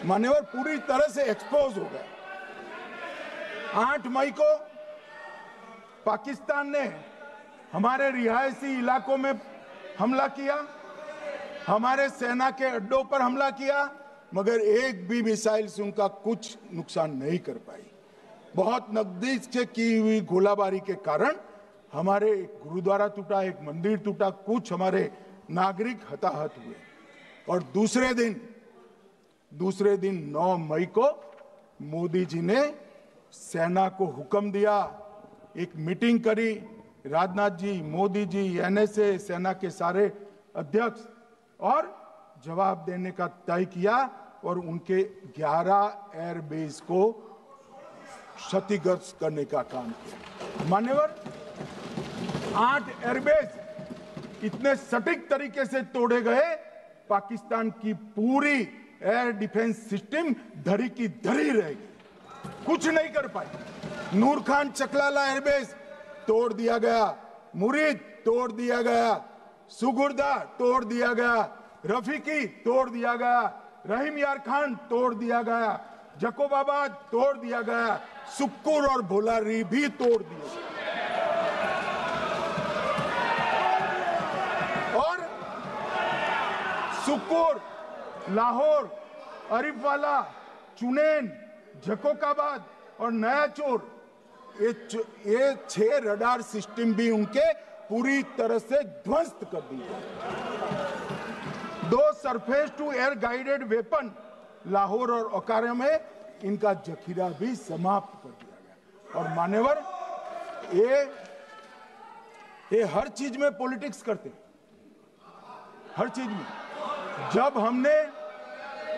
Speaker 2: मान्यवर, पूरी तरह से एक्सपोज हो गया। 8 मई को पाकिस्तान ने हमारे रिहायशी इलाकों में हमला किया, हमारे सेना के अड्डों पर हमला किया, मगर एक भी मिसाइल से उनका कुछ नुकसान नहीं कर पाई। बहुत नजदीक से की हुई गोलाबारी के कारण हमारे एक गुरुद्वारा टूटा, एक मंदिर टूटा, कुछ हमारे नागरिक हताहत हुए। और दूसरे दिन 9 मई को मोदी जी ने सेना को हुक्म दिया, एक मीटिंग करी, राजनाथ जी, मोदी जी, एनएसए, सेना के सारे अध्यक्ष, और जवाब देने का तय किया और उनके 11 एयरबेस को क्षतिग्रस्त करने का काम किया। मान्यवर, 8 एयरबेस इतने सटीक तरीके से तोड़े गए, पाकिस्तान की पूरी एयर डिफेंस सिस्टम धरी की धरी रहेगी, कुछ नहीं कर पाई। नूर खान चकलाला एयरबेस तोड़ दिया गया, मुरीद तोड़ दिया गया, सुगुर्दा तोड़ दिया गया, रफीकी तोड़ दिया गया, रहीम यार खान तोड़ दिया गया, जकोबाबाद तोड़ दिया गया, सुक्कुर और भोलारी भी तोड़ दिए। और सुक्कुर, लाहौर, अरिफवाला, चुनेन, जकोकाबाद और नया चोर, ये 6 रडार सिस्टम भी उनके पूरी तरह से ध्वस्त कर दिए। 2 surface to air guided weapon Lahore और ओकारा में इनका जखीरा भी समाप्त कर दिया गया। और मान्यवर, ये हर चीज में पॉलिटिक्स करते हैं, हर चीज में। जब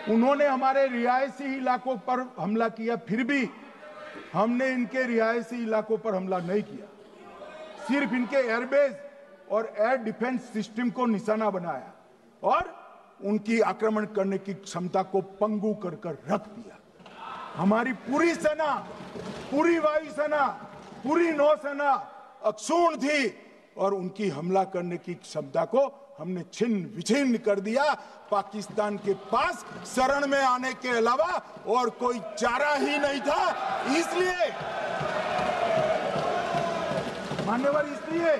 Speaker 2: उन्होंने हमारे रिहायशी इलाकों पर हमला किया, फिर भी हमने इनके रिहायशी इलाकों पर हमला नहीं किया, सिर्फ इनके एयरबेस और एयर डिफेंस सिस्टम को निशाना बनाया और उनकी आक्रमण करने की क्षमता को पंगु कर रख दिया। हमारी पूरी सेना, पूरी वायुसेना, पूरी नौसेना अक्षुण्ण थी और उनकी हमला करने की क्षमता को हमने छिन्न विछिन्न कर दिया। पाकिस्तान के पास शरण में आने के अलावा और कोई चारा ही नहीं था। इसलिए मान्यवर, इसलिए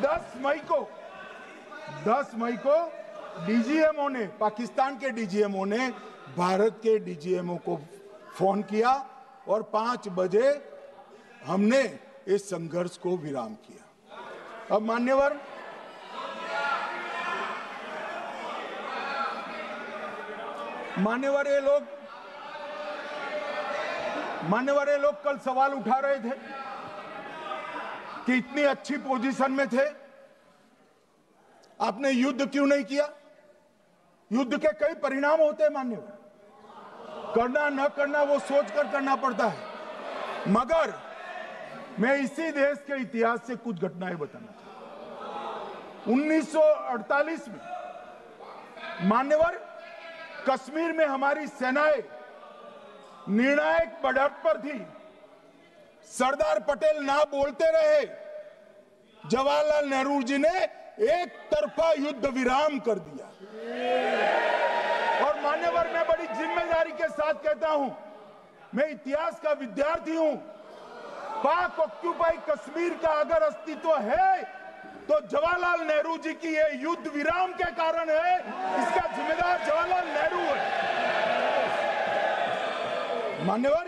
Speaker 2: 10 मई को डीजीएमओ ने, पाकिस्तान के डीजीएमओ ने भारत के डीजीएमओ को फोन किया और 5 बजे हमने इस संघर्ष को विराम किया। अब मान्यवर, ये लोग कल सवाल उठा रहे थे कि इतनी अच्छी पोजीशन में थे, आपने युद्ध क्यों नहीं किया? युद्ध के कई परिणाम होते हैं मान्यवर, करना न करना वो सोचकर करना पड़ता है। मगर मैं इसी देश के इतिहास से कुछ घटनाएं बताना चाहता हूं। 1948 में मान्यवर, कश्मीर में हमारी सेनाएं निर्णायक बढ़त पर थी। सरदार पटेल ना बोलते रहे, जवाहरलाल नेहरू जी ने एक तरफा युद्ध विराम कर दिया। और मान्यवर, मैं बड़ी जिम्मेदारी के साथ कहता हूं, मैं इतिहास का विद्यार्थी हूं। पाक ऑक्यूपाई कश्मीर का अगर अस्तित्व है तो जवाहरलाल नेहरू जी की ये युद्ध विराम के कारण है। इसका जिम्मेदार जवाहरलाल नेहरू है। मान्यवर,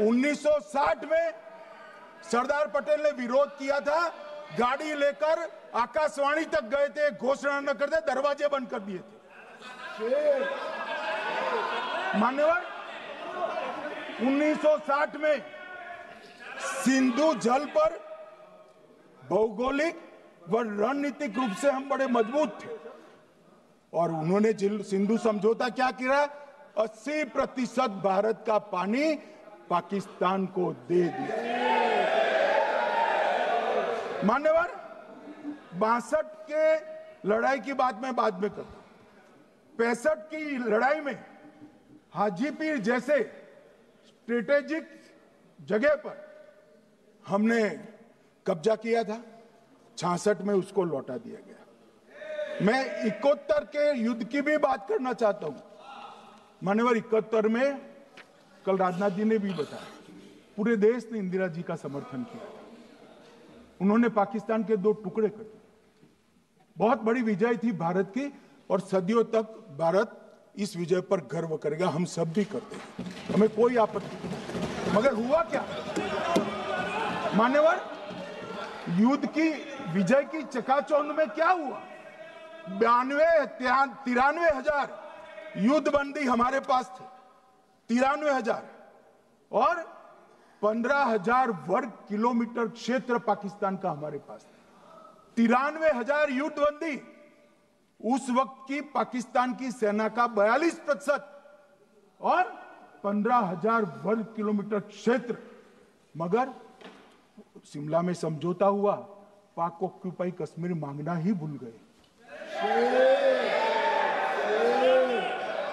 Speaker 2: 1960 में सरदार पटेल ने विरोध किया था, गाड़ी लेकर आकाशवाणी तक गए थे, घोषणा न करते दरवाजे बंद कर दिए थे। मान्यवर, 1960 में सिंधु जल पर भौगोलिक व रणनीतिक रूप से हम बड़े मजबूत थे और उन्होंने सिंधु समझौता क्या किया? 80% भारत का पानी पाकिस्तान को दे दिया। मान्यवर, 62 के लड़ाई की बात मैं बाद में करता हूं। 65 की लड़ाई में हाजीपीर जैसे स्ट्रेटेजिक जगह पर हमने कब्जा किया था। 66 में उसको लौटा दिया गया। मैं 71 के युद्ध की भी बात करना चाहता हूं। मान्यवर, 71 में कल राजनाथ जी ने भी बताया, पूरे देश ने इंदिरा जी का समर्थन किया। उन्होंने पाकिस्तान के 2 टुकड़े कर दिए। बहुत बड़ी विजय थी भारत की और सदियों तक भारत इस विजय पर गर्व करेगा। हम सब भी करते हैं, हमें कोई आपत्ति नहीं। मगर हुआ क्या मान्यवर? युद्ध की विजय की चकाचौंध में क्या हुआ? 93 हजार युद्धबंदी हमारे पास थे, 93 हजार, और 15,000 वर्ग किलोमीटर क्षेत्र पाकिस्तान का हमारे पास था। 93 हजार युद्धबंदी उस वक्त की पाकिस्तान की सेना का 42% और 15,000 वर्ग किलोमीटर क्षेत्र। मगर शिमला में समझौता हुआ, पाक ऑक्यूपाई कश्मीर मांगना ही भूल गए।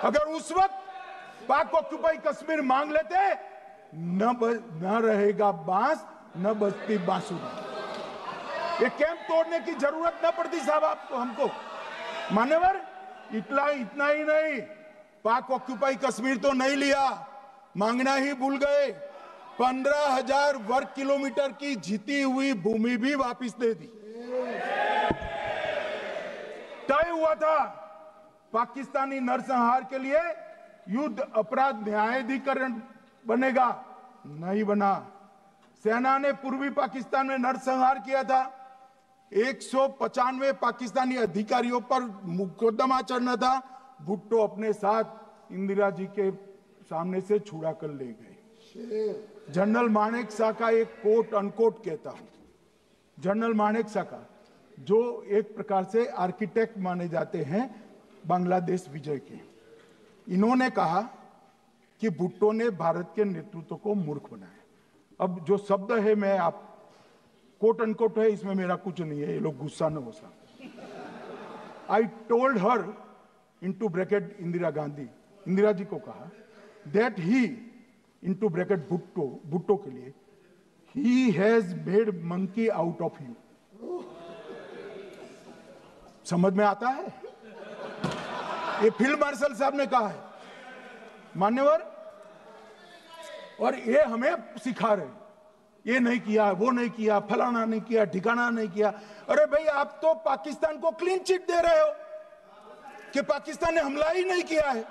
Speaker 2: अगर उस वक्त पाक ऑक्यूपाई कश्मीर मांग लेते, न रहेगा बांस न बजती बांसुरी। ये कैंप तोड़ने की जरूरत न पड़ती साहब आपको, हमको। मान्यवर, इतना ही नहीं, पाक ऑक्यूपाई कश्मीर तो नहीं लिया, मांगना ही भूल गए। 15,000 वर्ग किलोमीटर की जीती हुई भूमि भी वापस दे दी। तय हुआ था पाकिस्तानी नरसंहार के लिए युद्ध अपराध न्यायाधिकरण बनेगा, नहीं बना। सेना ने पूर्वी पाकिस्तान में नरसंहार किया था। 195 पाकिस्तानी अधिकारियों पर मुकदमा चढ़ना था। भुट्टो अपने साथ इंदिरा जी के सामने से छुड़ा कर ले गए। जनरल मानेक शॉ का एक कोट अनकोट कहता हूं, जनरल मानेक शॉ का, जो एक प्रकार से आर्किटेक्ट माने जाते हैं बांग्लादेश विजय के, इन्होंने कहा कि भुट्टो ने भारत के नेतृत्व को मूर्ख बनाया। अब जो शब्द है, मैं आप कोट अनकोट है, इसमें मेरा कुछ नहीं है, ये लोग गुस्सा न हो सकते। I told her into bracket Indira Gandhi, Indira ji को कहा, that he into bracket Bhutto के लिए, he has made monkey out of you. समझ में आता है? ये फील्ड मार्शल साहब ने कहा है मान्यवर, और ये हमें सिखा रहे, ये नहीं किया, वो नहीं किया, फलाना नहीं किया, ठिकाना नहीं किया। अरे भाई, आप तो पाकिस्तान को क्लीन चिट दे रहे हो कि पाकिस्तान ने हमला ही नहीं किया है।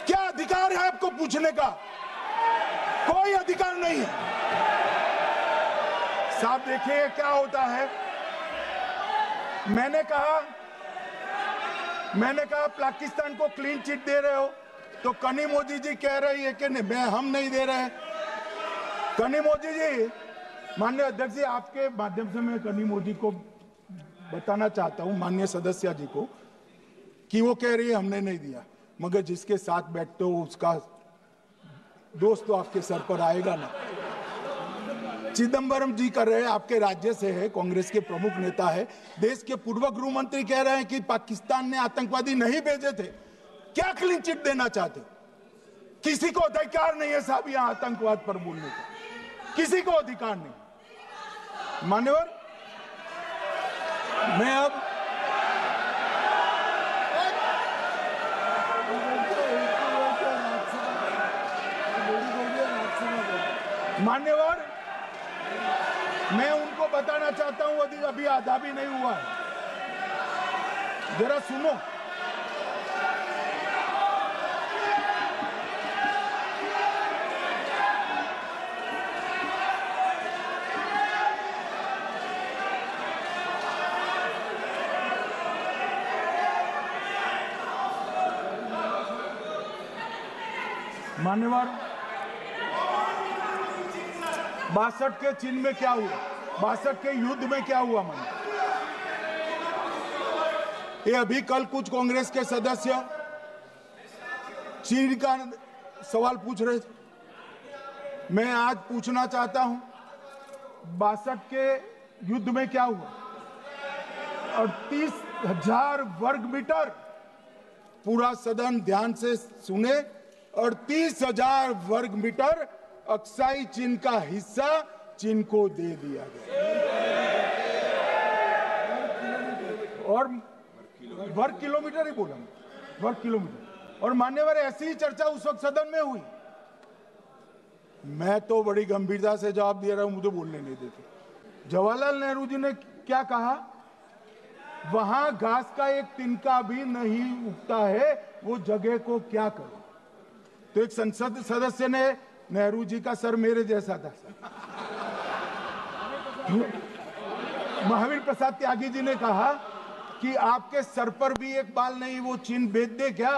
Speaker 2: क्या अधिकार है आपको पूछने का? कोई अधिकार नहीं है साहब। देखिए क्या होता है, मैंने कहा पाकिस्तान को क्लीन चिट दे रहे हो, तो कनी मोदी जी कह रही है कि नहीं, हम नहीं दे रहे हैं। कनी मोदी जी, माननीय अध्यक्ष जी, आपके माध्यम से मैं कनी मोदी को बताना चाहता हूं, माननीय सदस्य जी को, कि वो कह रही है हमने नहीं दिया, मगर जिसके साथ बैठते हो उसका दोस्त तो आपके सर पर आएगा ना। चिदंबरम जी कर रहे हैं, आपके राज्य से है, कांग्रेस के प्रमुख नेता है, देश के पूर्व गृह मंत्री कह रहे हैं कि पाकिस्तान ने आतंकवादी नहीं भेजे थे। क्या क्लीन चिट देना चाहते? किसी को अधिकार नहीं है साहब यहां आतंकवाद पर बोलने का, किसी को अधिकार नहीं। मान्यवर, मैं अब मान्यवर, मैं उनको बताना चाहता हूं, अभी आधा भी नहीं हुआ है, जरा सुनो। मान्यवर, 62 के चिन्ह में क्या हुआ, 62 के युद्ध में क्या हुआ? मन ये अभी कल कुछ कांग्रेस के सदस्य चीन का सवाल पूछ रहे थे, मैं आज पूछना चाहता हूं 62 के युद्ध में क्या हुआ? 38,000 वर्ग मीटर, पूरा सदन ध्यान से सुने, 38,000 वर्ग मीटर अक्साई चीन का हिस्सा चीन को दे दिया गया, और वर्ग किलोमीटर ही बोला, वर्ग किलोमीटर। और मान्यवर, ऐसी ही चर्चा उस वक्त सदन में हुई। मैं तो बड़ी गंभीरता से जवाब दे रहा हूं, मुझे बोलने नहीं देते। जवाहरलाल नेहरू जी ने क्या कहा? वहां घास का एक तिनका भी नहीं उगता है, वो जगह को क्या करे। तो एक संसद सदस्य ने, नेहरू जी का सर मेरे जैसा था, महावीर प्रसाद त्यागी जी ने कहा कि आपके सर पर भी एक बाल नहीं, वो चीन बेच दे क्या?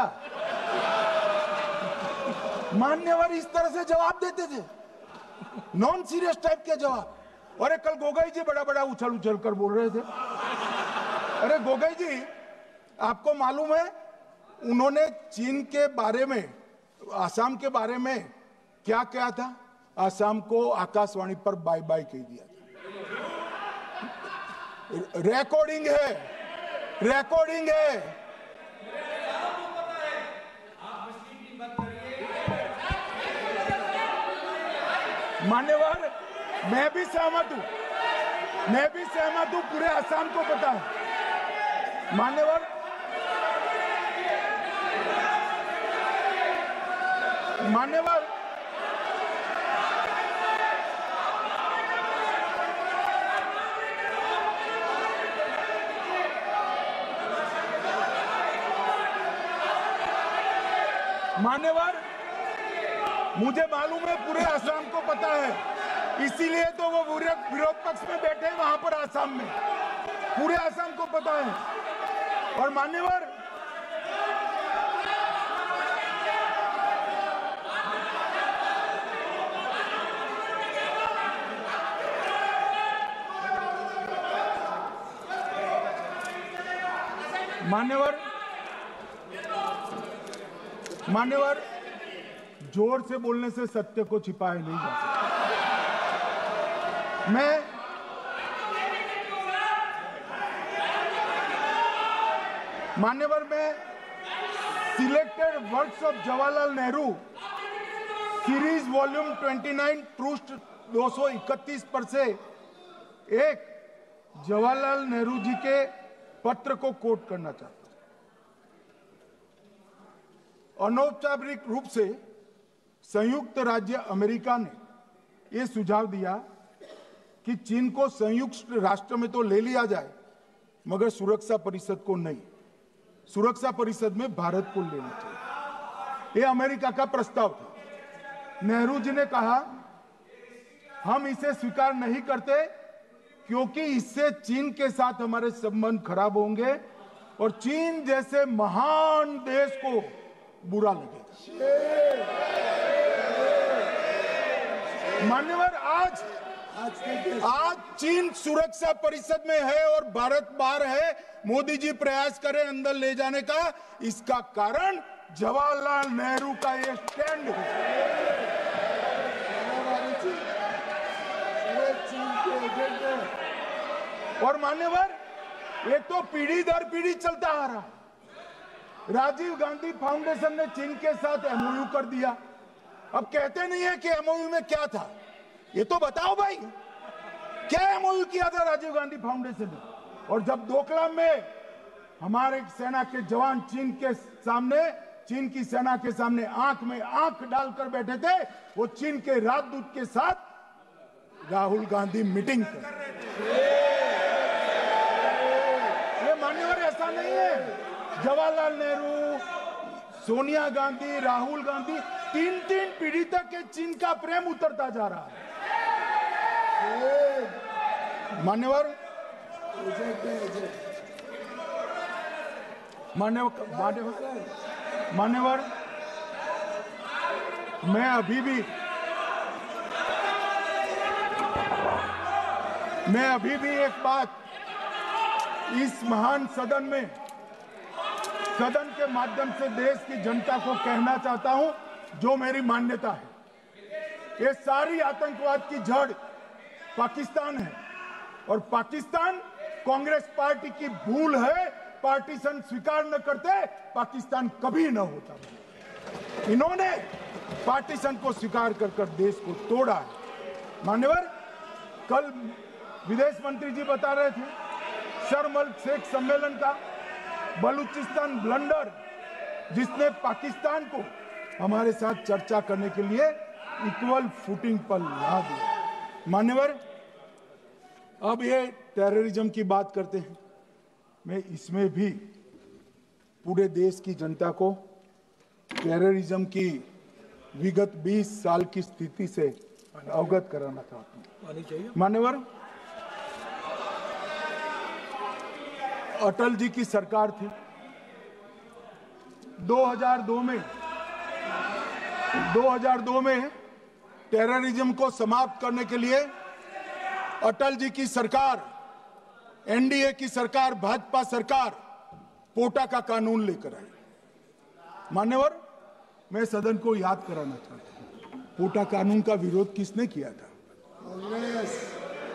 Speaker 2: मान्यवर इस तरह से जवाब देते थे, नॉन सीरियस टाइप के जवाब। और कल गोगोई जी बड़ा बड़ा उछल उछल कर बोल रहे थे। अरे गोगोई जी, आपको मालूम है उन्होंने चीन के बारे में, आसाम के बारे में क्या क्या था? आसाम को आकाशवाणी पर बाय बाय कह दिया था। रिकॉर्डिंग है, रिकॉर्डिंग है। मान्यवर, मैं भी सहमत हूं, मैं भी सहमत हूं, पूरे आसाम को पता है। मान्यवर, मान्यवर, मान्यवर, मुझे मालूम है पूरे आसाम को पता है, इसीलिए तो वो विरोध पक्ष में बैठे हैं वहां पर आसाम में, पूरे आसाम को पता है। और मान्यवर, मान्यवर, मान्यवर, जोर से बोलने से सत्य को छिपाया नहीं जा सकता। मान्यवर, मैं selected works of Jawaharlal Nehru series volume 29 पृष्ठ 231 पर से एक जवाहरलाल नेहरू जी के पत्र को कोट करना चाहता हूं। अनौपचारिक रूप से संयुक्त राज्य अमेरिका ने यह सुझाव दिया कि चीन को संयुक्त राष्ट्र में तो ले लिया जाए, मगर सुरक्षा परिषद को नहीं। सुरक्षा परिषद में भारत को लेना चाहिए। यह अमेरिका का प्रस्ताव था। नेहरू जी ने कहा हम इसे स्वीकार नहीं करते क्योंकि इससे चीन के साथ हमारे संबंध खराब होंगे और चीन जैसे महान देश को बुरा लगेगा। मान्यवर, आज चीन सुरक्षा परिषद में है और भारत बाहर है। मोदी जी प्रयास करें अंदर ले जाने का। इसका कारण जवाहरलाल नेहरू का ये स्टैंड है। और मान्यवर, ये तो पीढ़ी दर पीढ़ी चलता आ रहा है। राजीव गांधी फाउंडेशन ने चीन के साथ एमओयू कर दिया। अब कहते नहीं है कि एमओयू में क्या था, ये तो बताओ भाई, क्या एमओयू किया था राजीव गांधी फाउंडेशन ने? और जब डोकलाम में हमारे सेना के जवान चीन की सेना के सामने आंख में आंख डालकर बैठे थे, वो चीन के राजदूत के साथ राहुल गांधी मीटिंग कर। ये मान्यवर ऐसा नहीं है। जवाहरलाल नेहरू, सोनिया गांधी, राहुल गांधी, तीन पीढ़ी तक के चीन का प्रेम उतरता जा रहा है। मान्यवर, मैं अभी भी एक बात इस महान सदन के माध्यम से देश की जनता को कहना चाहता हूं, जो मेरी मान्यता है। ये सारी आतंकवाद की जड़ पाकिस्तान है और पाकिस्तान कांग्रेस पार्टी की भूल है। पार्टीशन स्वीकार न करते पाकिस्तान कभी न होता। इन्होंने पार्टीशन को स्वीकार कर देश को तोड़ा है। मान्यवर, कल विदेश मंत्री जी बता रहे थे शर्म अल शेख सम्मेलन का बलूचिस्तान ब्लंडर, जिसने पाकिस्तान को हमारे साथ चर्चा करने के लिए इक्वल फुटिंग पर ला दिया। मान्यवर, अब ये टेररिज्म की बात करते हैं। मैं इसमें भी पूरे देश की जनता को टेररिज्म की विगत 20 साल की स्थिति से अवगत कराना चाहता हूं। मान्यवर, अटल जी की सरकार थी। 2002 में टेररिज्म को समाप्त करने के लिए अटल जी की सरकार, एनडीए की सरकार, भाजपा सरकार पोटा का कानून लेकर आई। मान्यवर, मैं सदन को याद कराना चाहता हूं, पोटा कानून का विरोध किसने किया था?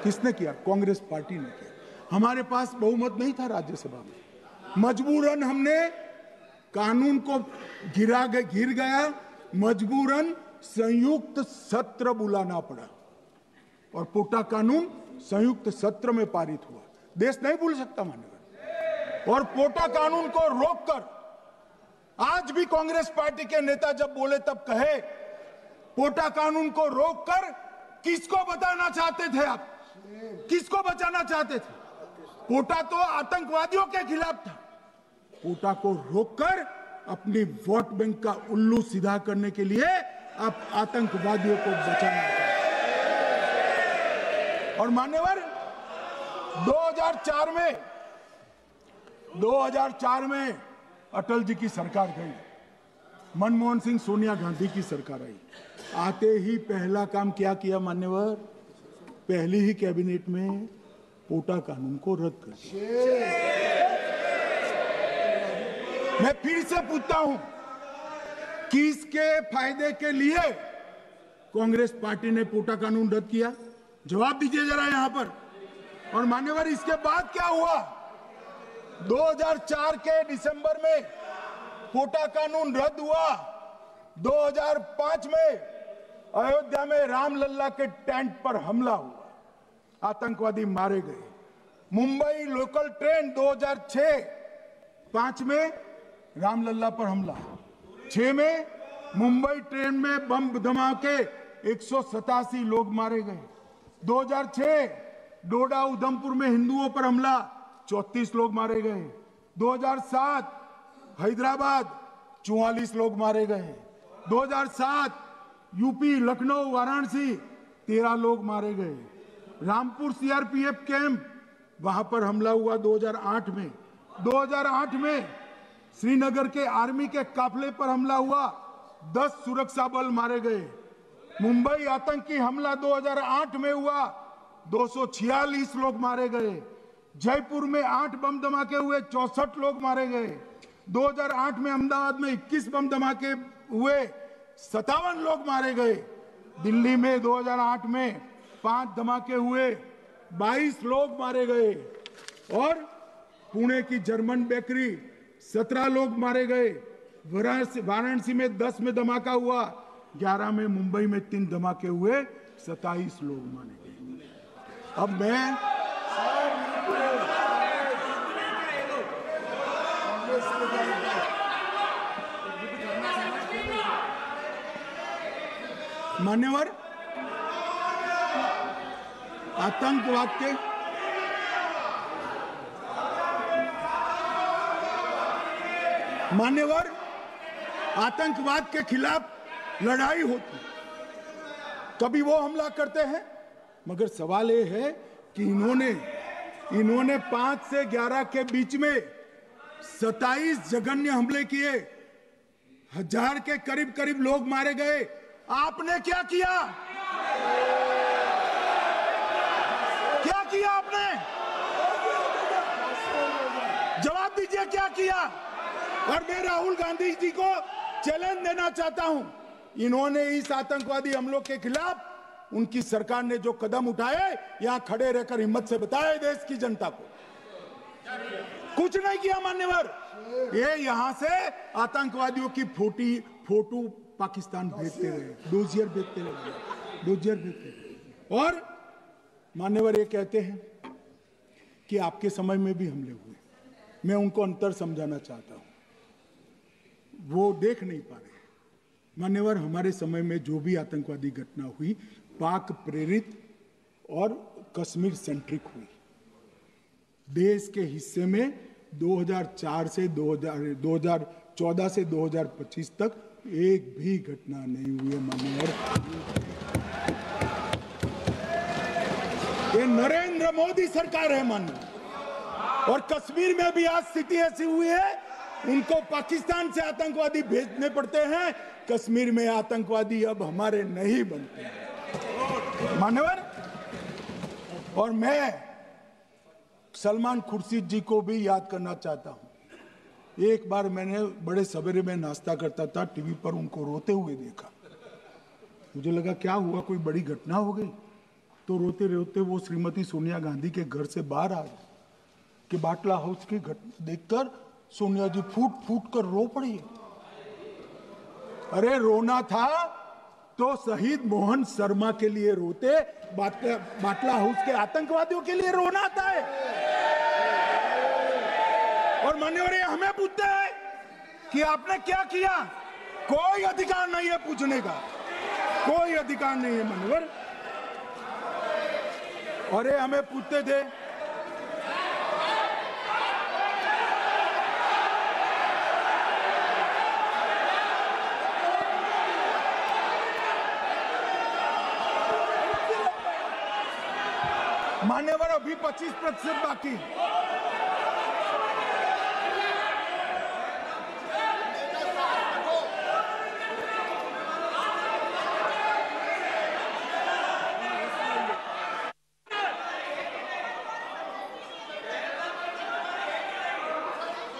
Speaker 2: किसने किया? कांग्रेस पार्टी ने किया। हमारे पास बहुमत नहीं था राज्यसभा में। मजबूरन हमने कानून को गिर गया, मजबूरन संयुक्त सत्र बुलाना पड़ा और पोटा कानून संयुक्त सत्र में पारित हुआ। देश नहीं भूल सकता मान्यवर। और पोटा कानून को रोककर आज भी कांग्रेस पार्टी के नेता जब बोले तब कहे, पोटा कानून को रोककर किसको बताना चाहते थे आप? किसको बचाना चाहते थे? पोटा तो आतंकवादियों के खिलाफ था। पोटा को रोककर अपनी वोट बैंक का उल्लू सीधा करने के लिए आप आतंकवादियों को बचाना चाहते। और मान्यवर, 2004 में अटल जी की सरकार गई, मनमोहन सिंह, सोनिया गांधी की सरकार आई। आते ही पहला काम क्या किया मान्यवर? पहली ही कैबिनेट में पोटा कानून को रद्द कर दिया। मैं फिर से पूछता हूं, किसके फायदे के लिए कांग्रेस पार्टी ने पोटा कानून रद्द किया? जवाब दीजिए जरा यहां पर। और मान्यवर, इसके बाद क्या हुआ? 2004 के दिसंबर में पोटा कानून रद्द हुआ। 2005 में अयोध्या में रामलल्ला के टेंट पर हमला हुआ, आतंकवादी मारे गए। मुंबई लोकल ट्रेन 2006, 5 में रामलल्ला पर हमला, 6 में मुंबई ट्रेन में बम धमाके 187 लोग मारे गए। 2006 डोडा उधमपुर में हिंदुओं पर हमला, 34 लोग मारे गए। 2007 हैदराबाद 44 लोग मारे गए। 2007 यूपी लखनऊ वाराणसी 13 लोग मारे गए। रामपुर सीआरपीएफ कैंप, वहां पर हमला हुआ 2008 में। 2008 में श्रीनगर के आर्मी के काफिले पर हमला हुआ, 10 सुरक्षा बल मारे गए। मुंबई आतंकी हमला 2008 में हुआ, 246 लोग मारे गए। जयपुर में 8 बम धमाके हुए, 64 लोग मारे गए। 2008 में अहमदाबाद में 21 बम धमाके हुए, 57 लोग मारे गए। दिल्ली में 2008 में 5 धमाके हुए, 22 लोग मारे गए। और पुणे की जर्मन बेकरी 17 लोग मारे गए। वाराणसी में 10 में धमाका हुआ, 11 में मुंबई में 3 धमाके हुए, 27 लोग मारे गए। अब मैं मान्यवर आतंकवाद के खिलाफ लड़ाई होती, कभी वो हमला करते हैं, मगर सवाल ये है कि इन्होंने 5 से 11 के बीच में 27 जघन्य हमले किए, 1000 के करीब करीब लोग मारे गए। आपने क्या किया? क्या किया आपने? जवाब दीजिए, क्या किया? और मैं राहुल गांधी जी को चैलेंज देना चाहता हूं, इन्होंने इस आतंकवादी हमलों के खिलाफ उनकी सरकार ने जो कदम उठाए, यहां खड़े रहकर हिम्मत से बताए देश की जनता को। कुछ नहीं किया मान्यवर। ये यहां से आतंकवादियों की फोटो पाकिस्तान भेजते रहे, डोजियर भेजते रहे। और मान्यवर ये कहते हैं कि आपके समय में भी हमले हुए। मैं उनको अंतर समझाना चाहता हूं, वो देख नहीं पा रहे। मान्यवर, हमारे समय में जो भी आतंकवादी घटना हुई, पाक प्रेरित और कश्मीर सेंट्रिक हुई। देश के हिस्से में 2014 से 2025 तक एक भी घटना नहीं हुई है मान्यवर। ये नरेंद्र मोदी सरकार है मान्यवर। और कश्मीर में भी आज स्थिति ऐसी हुई है, उनको पाकिस्तान से आतंकवादी भेजने पड़ते हैं। कश्मीर में आतंकवादी अब हमारे नहीं बनते हैं मान्यवर। और मैं सलमान खुर्शीद जी को भी याद करना चाहता हूं। एक बार मैंने बड़े सवेरे में नाश्ता करता था, टीवी पर उनको रोते हुए देखा। मुझे लगा क्या हुआ, कोई बड़ी घटना हो गई। तो रोते रोते वो श्रीमती सोनिया गांधी के घर से बाहर आ गए कि बाटला हाउस की घटना देखकर सोनिया जी फूट फूट कर रो पड़ी। अरे रोना था तो शहीद मोहन शर्मा के लिए रोते, बाटला हाउस के आतंकवादियों के लिए रोना आता है। और मान्यवर ये हमें पूछते हैं कि आपने क्या किया। कोई अधिकार नहीं है पूछने का, कोई अधिकार नहीं है मान्यवर। और ये हमें पूछते थे मान्यवर, अभी 25% बाकी।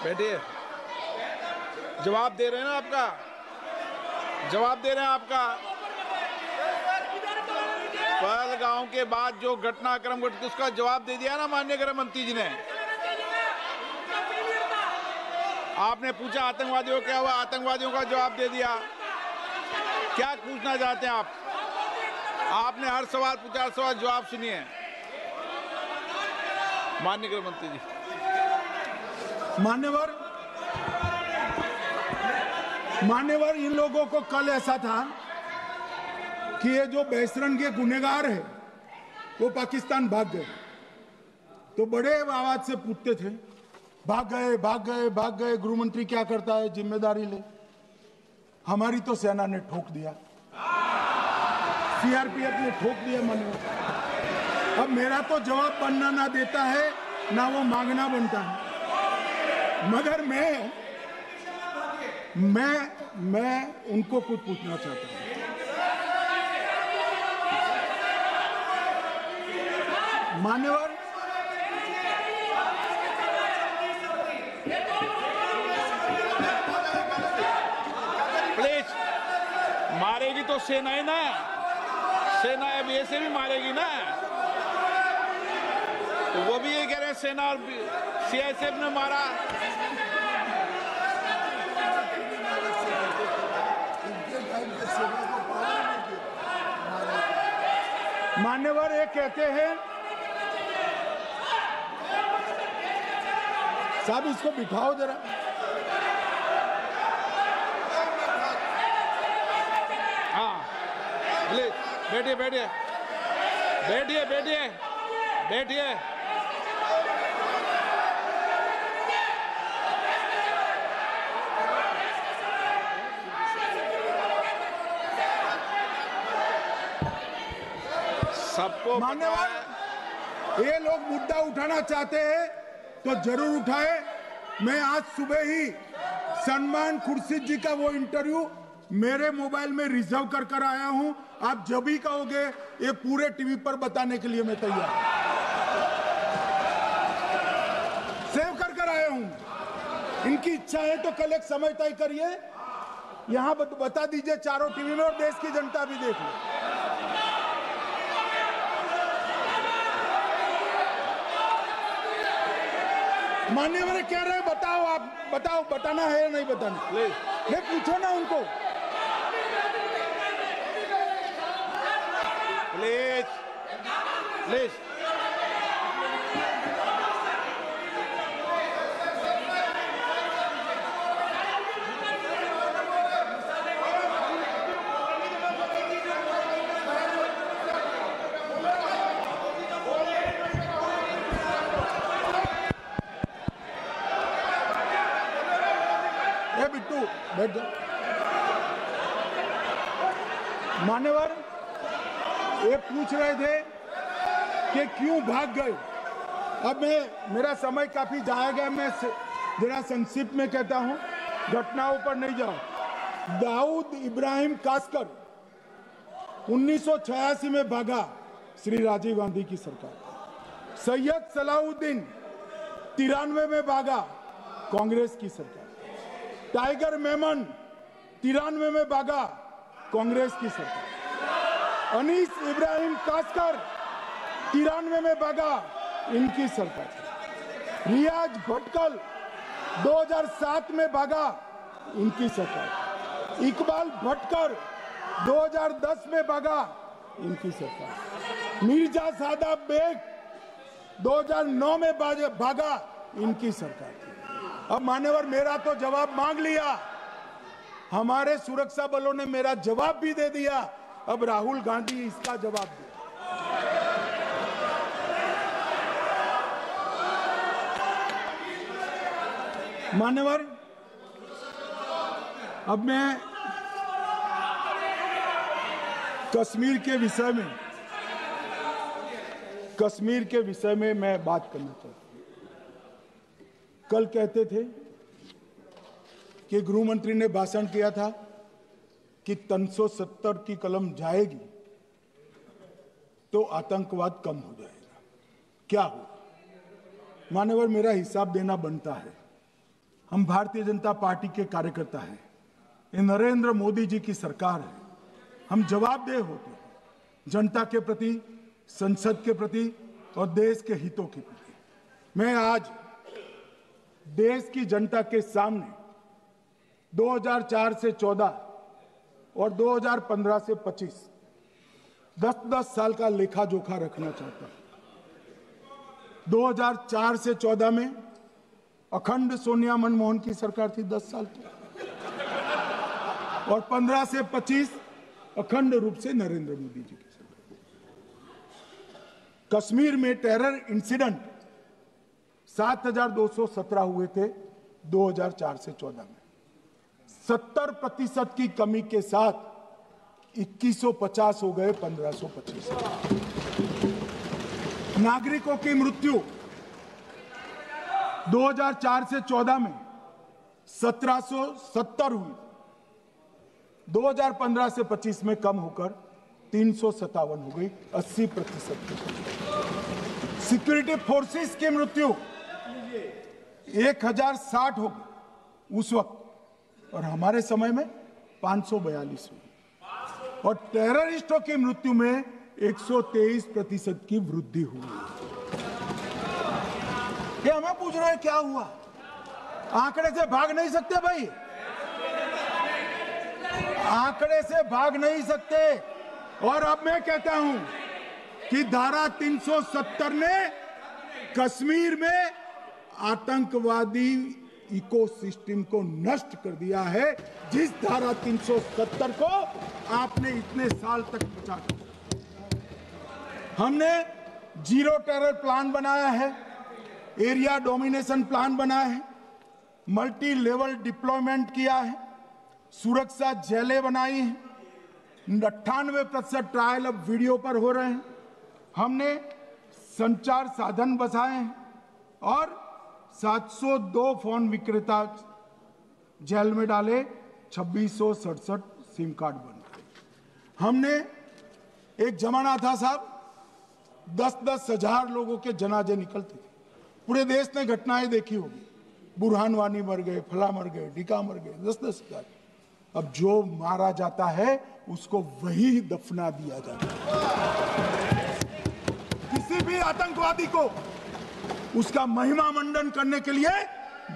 Speaker 1: बैठिए, जवाब दे रहे हैं ना आपका, जवाब दे रहे हैं आपका। पहलगांव के बाद जो घटनाक्रम घटित, उसका जवाब दे दिया ना माननीय गृह मंत्री जी ने। आपने पूछा आतंकवादियों क्या हुआ, आतंकवादियों का जवाब दे दिया। क्या पूछना चाहते हैं आप? आपने हर सवाल पूछा, हर सवाल जवाब सुनिए। माननीय गृह मंत्री जी।
Speaker 2: मान्यवर, इन लोगों को कल ऐसा था कि ये जो बेसरन के गुनहगार है वो पाकिस्तान भाग गए, तो बड़े आवाज से पूछते थे भाग गए भाग गए भाग गए, गृह मंत्री क्या करता है, जिम्मेदारी ले। हमारी तो सेना ने ठोक दिया, सीआरपीएफ ने ठोक दिया। मान्यवर, अब मेरा तो जवाब बनना ना देता है ना वो मांगना बनता है, मगर मैं उनको कुछ पूछना चाहता हूं। मान्यवर,
Speaker 1: प्लीज, मारेगी तो सेना है ना, सेना अब ऐसे भी मारेगी ना, तो वो भी ये कह रहे हैं सेना और सीआईएसएफ ने मारा।
Speaker 2: मान्यवर, ये कहते हैं साहब इसको बिठाओ जरा।
Speaker 1: हाँ, प्लीज बैठिए बैठिए बैठिए बैठिए बैठिए। सबको
Speaker 2: मान्यवर, ये लोग मुद्दा उठाना चाहते हैं तो जरूर उठाए। मैं आज सुबह ही सलमान खुर्शीद जी का वो इंटरव्यू मेरे मोबाइल में रिजर्व कर आया हूं। आप जब भी कहोगे ये पूरे टीवी पर बताने के लिए मैं तैयार हूं। सेव कर आया हूं। इनकी इच्छा है तो कल एक समय तय करिए, यहां बता दीजिए चारों टीवी में, और देश की जनता भी देख ले। मान्यवर कह रहे हैं बताओ, आप बताओ, बताना है या नहीं बताना, नहीं पूछो ना उनको।
Speaker 1: Please please.
Speaker 2: बिट्टू बैठ जा। मान्यवर, ये पूछ रहे थे कि क्यों भाग गए। अब मेरा समय काफी जाया गया, मैं जरा संक्षिप्त में कहता हूं, घटनाओं पर नहीं जाऊं। दाऊद इब्राहिम कासकर 1986 में भागा, श्री राजीव गांधी की सरकार। सैयद सलाउद्दीन 93 में भागा, कांग्रेस की सरकार। टाइगर मेमन 93 में भागा, कांग्रेस की सरकार। अनीस इब्राहिम कासकर 93 में भागा, इनकी सरकार। रियाज भटकल 2007 में भागा, इनकी सरकार। इकबाल भटकर 2010 में भागा, इनकी सरकार। मिर्जा सादाब बेग 2009 में भागा, इनकी सरकार। अब मान्यवर, मेरा तो जवाब मांग लिया, हमारे सुरक्षा बलों ने मेरा जवाब भी दे दिया, अब राहुल गांधी इसका जवाब दे। मान्यवर, अब मैं कश्मीर के विषय में मैं बात करना चाहता हूं। कल कहते थे कि गृह मंत्री ने भाषण किया था कि 370 की कलम जाएगी तो आतंकवाद कम हो जाएगा। क्या हो? मान्यवर, मेरा हिसाब देना बनता है। हम भारतीय जनता पार्टी के कार्यकर्ता हैं, ये नरेंद्र मोदी जी की सरकार है, हम जवाबदेह होते हैं जनता के प्रति, संसद के प्रति और देश के हितों के प्रति। मैं आज देश की जनता के सामने 2004 से 14 और 2015 से 25 10-10 साल का लेखा जोखा रखना चाहता हूं। 2004 से 14 में अखंड सोनिया मनमोहन की सरकार थी 10 साल की, और 15 से 25 अखंड रूप से नरेंद्र मोदी जी की सरकार। कश्मीर में टेरर इंसिडेंट 7,217 हुए थे 2004 से 14 में। 70% की कमी के साथ 2150 हो गए 1525। नागरिकों की मृत्यु 2004 से 14 में 1770 हुई, 2015 से 25 में कम होकर 357 हो गई, 80%। सिक्योरिटी फोर्सेस की मृत्यु 1060 हो गई उस वक्त, और हमारे समय में 542 हुई, और टेररिस्टों की मृत्यु में 123% की वृद्धि हुई। ये हमें पूछ रहे हैं क्या हुआ? आंकड़े से भाग नहीं सकते भाई, आंकड़े से भाग नहीं सकते। और अब मैं कहता हूं कि धारा 370 ने कश्मीर में आतंकवादी इकोसिस्टम को नष्ट कर दिया है, जिस धारा 370 को आपने इतने साल तक बचा कर। हमने जीरो टेरर प्लान बनाया है, एरिया डोमिनेशन प्लान बनाया है, मल्टी लेवल डिप्लॉयमेंट किया है, सुरक्षा जेलें बनाई हैं, 98% ट्रायल अब वीडियो पर हो रहे हैं। हमने संचार साधन बसाए हैं और 702 फोन विक्रेता जेल में डाले, 2667 सिम कार्ड बने। हमने एक जमाना था साहब 10-10 हजार लोगों के जनाजे निकलते थे। पूरे देश ने घटनाएं देखी होगी, बुरहान वानी मर गए, फला मर गए, ढिका मर गए, 10-10 हजार। अब जो मारा जाता है उसको वही दफना दिया जाता है। किसी भी आतंकवादी को उसका महिमा मंडन करने के लिए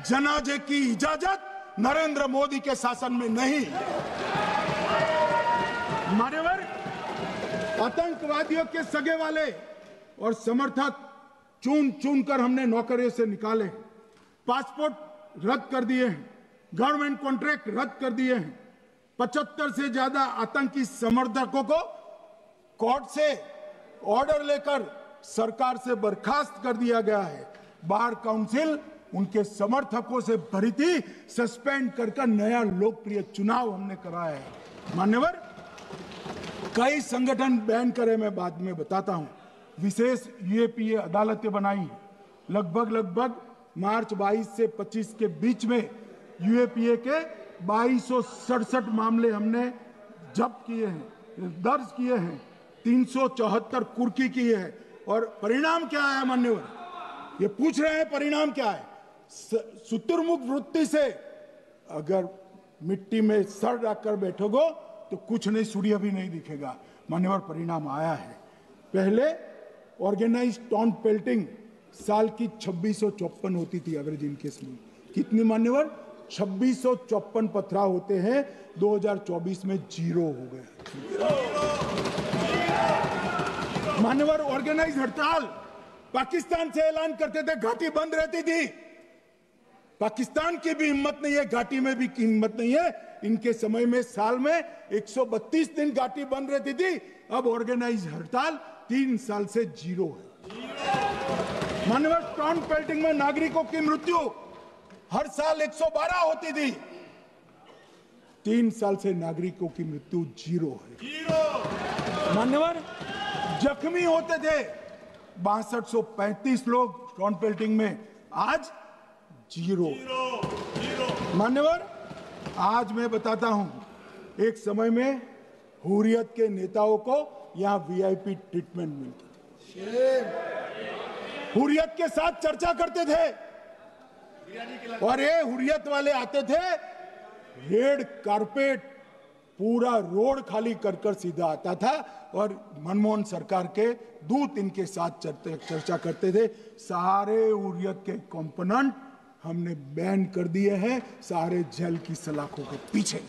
Speaker 2: जनाजे की इजाजत नरेंद्र मोदी के शासन में नहीं। मान्यवर, आतंकवादियों के सगे वाले और समर्थक चुन चुन कर हमने नौकरियों से निकाले, पासपोर्ट रद्द कर दिए हैं, गवर्नमेंट कॉन्ट्रैक्ट रद्द कर दिए हैं। 75 से ज्यादा आतंकी समर्थकों को कोर्ट से ऑर्डर लेकर सरकार से बर्खास्त कर दिया गया है। बार काउंसिल उनके समर्थकों से भरी थी, सस्पेंड कर नया लोकप्रिय चुनाव हमने कराया है। मान्यवर, कई संगठन बैन करे, मैं बाद में बताता हूं। विशेष यूएपीए अदालतें बनाई हैं। लगभग मार्च 22 से 25 के बीच में यूएपीए के 2267 मामले हमने जब्त किए हैं, दर्ज किए हैं, 374 कुर्की किए हैं। और परिणाम क्या है मान्यवर? ये पूछ रहे हैं परिणाम क्या है? शुतुरमुख वृत्ति से अगर मिट्टी में सर रखकर बैठोगे तो कुछ नहीं, सूर्य भी नहीं दिखेगा। मान्यवर, परिणाम आया है। पहले ऑर्गेनाइज टाउन पेल्टिंग साल की 2654 होती थी एवरेज इनकेस में। कितनी मान्यवर? 2654 पथराव होते हैं, 2024 में 0 हो गया। मान्यवर, ऑर्गेनाइज हड़ताल पाकिस्तान से ऐलान करते थे, घाटी बंद रहती थी। पाकिस्तान की भी हिम्मत नहीं है, घाटी में भी हिम्मत नहीं है। इनके समय में साल में 132 दिन घाटी बंद रहती थी। अब ऑर्गेनाइज हड़ताल 3 साल से 0 है। मान्यवर, टाउन पेल्टिंग में नागरिकों की मृत्यु हर साल 112 होती थी, 3 साल से नागरिकों की मृत्यु 0 है। मान्यवर, जख्मी होते थे 6235 लोग टाउन पेल्टिंग में, आज 0। मान्यवर, आज मैं बताता हूं, एक समय में हुर्रियत के नेताओं को यहां वीआईपी ट्रीटमेंट मिलती थी, हुर्रियत के साथ चर्चा करते थे, और ये हुर्रियत वाले आते थे, रेड कारपेट पूरा रोड खाली कर सीधा आता था, और मनमोहन सरकार के दूत इनके साथ चर्चा करते थे। सारे हुर्रियत के कंपोनेंट हमने बैन कर दिए हैं, सारे जेल की सलाखों के पीछे।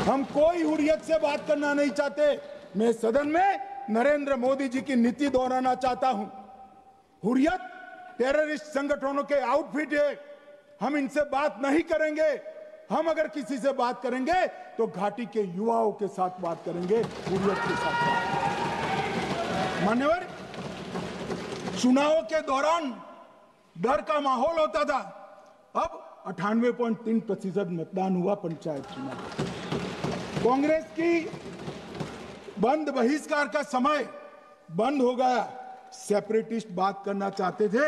Speaker 2: हम कोई हुर्रियत से बात करना नहीं चाहते। मैं सदन में नरेंद्र मोदी जी की नीति दोहराना चाहता हूं। हुर्रियत टेररिस्ट संगठनों के आउटफिट है, हम इनसे बात नहीं करेंगे। हम अगर किसी से बात करेंगे तो घाटी के युवाओं के साथ बात करेंगे, हुर्रियत के साथ बात। मान्यवर, चुनाव के दौरान डर का माहौल होता था, अब 98.3% मतदान हुआ पंचायत चुनाव। कांग्रेस की बंद बहिष्कार का समय बंद हो गया। सेपरेटिस्ट बात करना चाहते थे,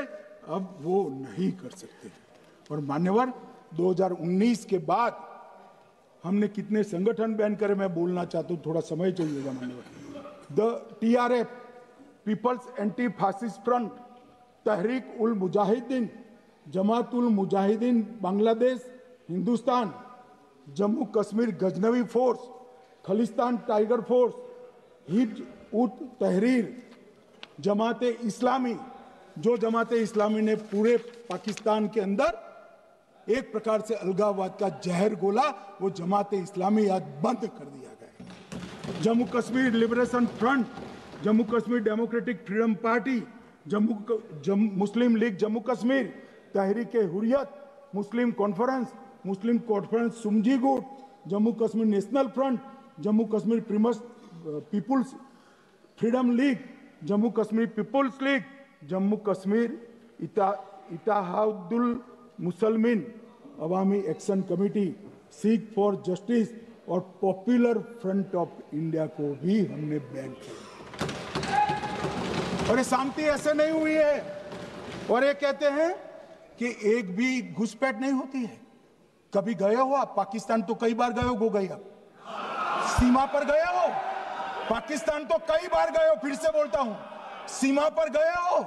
Speaker 2: अब वो नहीं कर सकते। और मान्यवर, 2019 के बाद हमने कितने संगठन बैन करे, मैं बोलना चाहता हूं, थोड़ा समय चाहिएगा मान्यवर। The TRF, people's anti fascist front, Tehreek ul Mujahideen, Jamaat ul Mujahideen Bangladesh Hindustan, Jammu Kashmir Ghaznavi force, Khalistan tiger force, Hizb ut Tahrir, जमाते इस्लामी, जो जमाते इस्लामी ने पूरे पाकिस्तान के अंदर एक प्रकार से अलगाववाद का जहर घोला, वो जमाते इस्लामी आज बंद कर दिया गया। Jammu Kashmir liberation front, Jammu Kashmir democratic freedom party, Muslim league Jammu Kashmir, Tehreek Hurriyat, Muslim conference सुमजी गुट, Jammu Kashmir national front, Jammu Kashmir peoples freedom league, Jammu Kashmir peoples league, Jammu Kashmir Ittehadul Musalman Awami action committee, Sikh for justice और पॉपुलर फ्रंट ऑफ इंडिया को भी हमने बैन किया। और ये शांति ऐसे नहीं हुई है। और ये कहते हैं कि एक भी घुसपैठ नहीं होती है। कभी गए हो आप पाकिस्तान? तो कई बार गए हो गई, आप सीमा पर गए हो? पाकिस्तान तो कई बार गए हो, फिर से बोलता हूं, सीमा पर गए हो,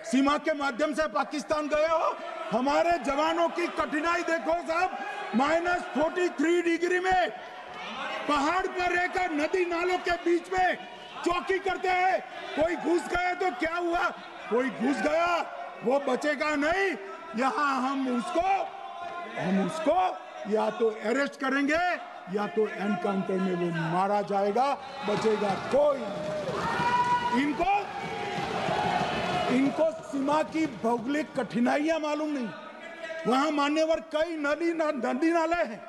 Speaker 2: सीमा के माध्यम से पाकिस्तान गए हो। हमारे जवानों की कठिनाई देखो साहब, -43 डिग्री में पहाड़ पर रहकर नदी नालों के बीच में चौकी करते हैं। कोई घुस गया तो क्या हुआ? कोई घुस गया, वो बचेगा नहीं। यहां हम उसको या तो अरेस्ट करेंगे या तो एनकाउंटर में वो मारा जाएगा, बचेगा कोई नहीं। इनको सीमा की भौगोलिक कठिनाइयां मालूम नहीं। वहां मान्यवर कई नदी नाले हैं,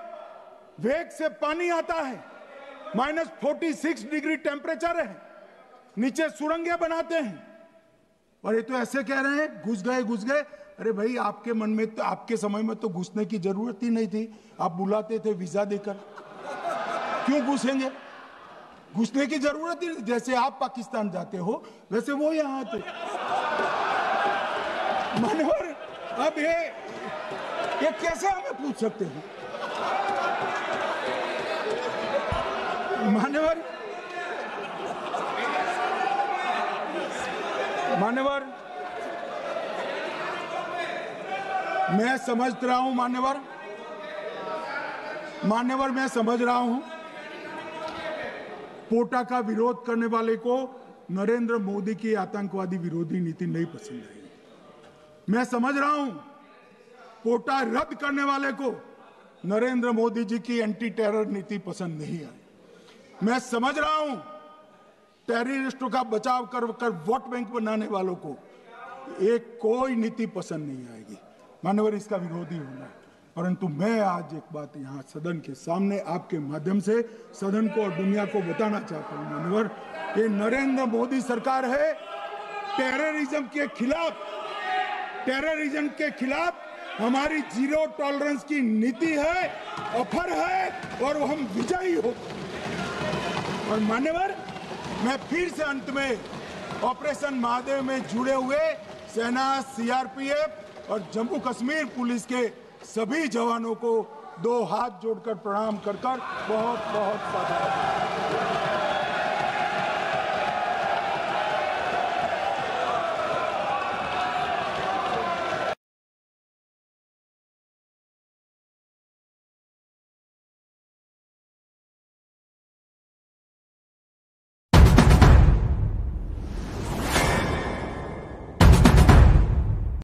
Speaker 2: वेग से पानी आता है, -46 डिग्री टेम्परेचर है, नीचे सुरंगें बनाते हैं। और ये तो ऐसे कह रहे हैं घुस गए। अरे भाई, आपके मन में तो, आपके समय में तो घुसने की जरूरत ही नहीं थी। आप बुलाते थे वीजा देकर, क्यों घुसेंगे? घुसने की जरूरत ही नहीं। जैसे आप पाकिस्तान जाते हो वैसे वो यहाँ आते। मान्यवर, अब ये कैसे हमें पूछ सकते हैं? मान्यवर, मैं समझ रहा हूं, मान्यवर मैं समझ रहा हूं, पोटा का विरोध करने वाले को नरेंद्र मोदी की आतंकवादी विरोधी नीति नहीं पसंद आई। मैं समझ रहा हूं, पोटा रद्द करने वाले को नरेंद्र मोदी जी की एंटी टेरर नीति पसंद नहीं आई। मैं समझ रहा हूं, टेररिस्टों का बचाव कर वोट बैंक बनाने वालों को एक कोई नीति पसंद नहीं आएगी। मानवर, इसका विरोधी होना है। परंतु मैं आज एक बात यहाँ सदन के सामने आपके माध्यम से सदन को और दुनिया को बताना चाहता हूँ। मानवर, ये नरेंद्र मोदी सरकार है, टेररिज्म के खिलाफ हमारी जीरो टॉलरेंस की नीति है, ऑफर है, और हम विजयी हो। और मान्यवर, मैं फिर से अंत में ऑपरेशन महादेव में जुड़े हुए सेना, CRPF और जम्मू कश्मीर पुलिस के सभी जवानों को 2 हाथ जोड़कर प्रणाम कर बहुत बहुत साधुवाद।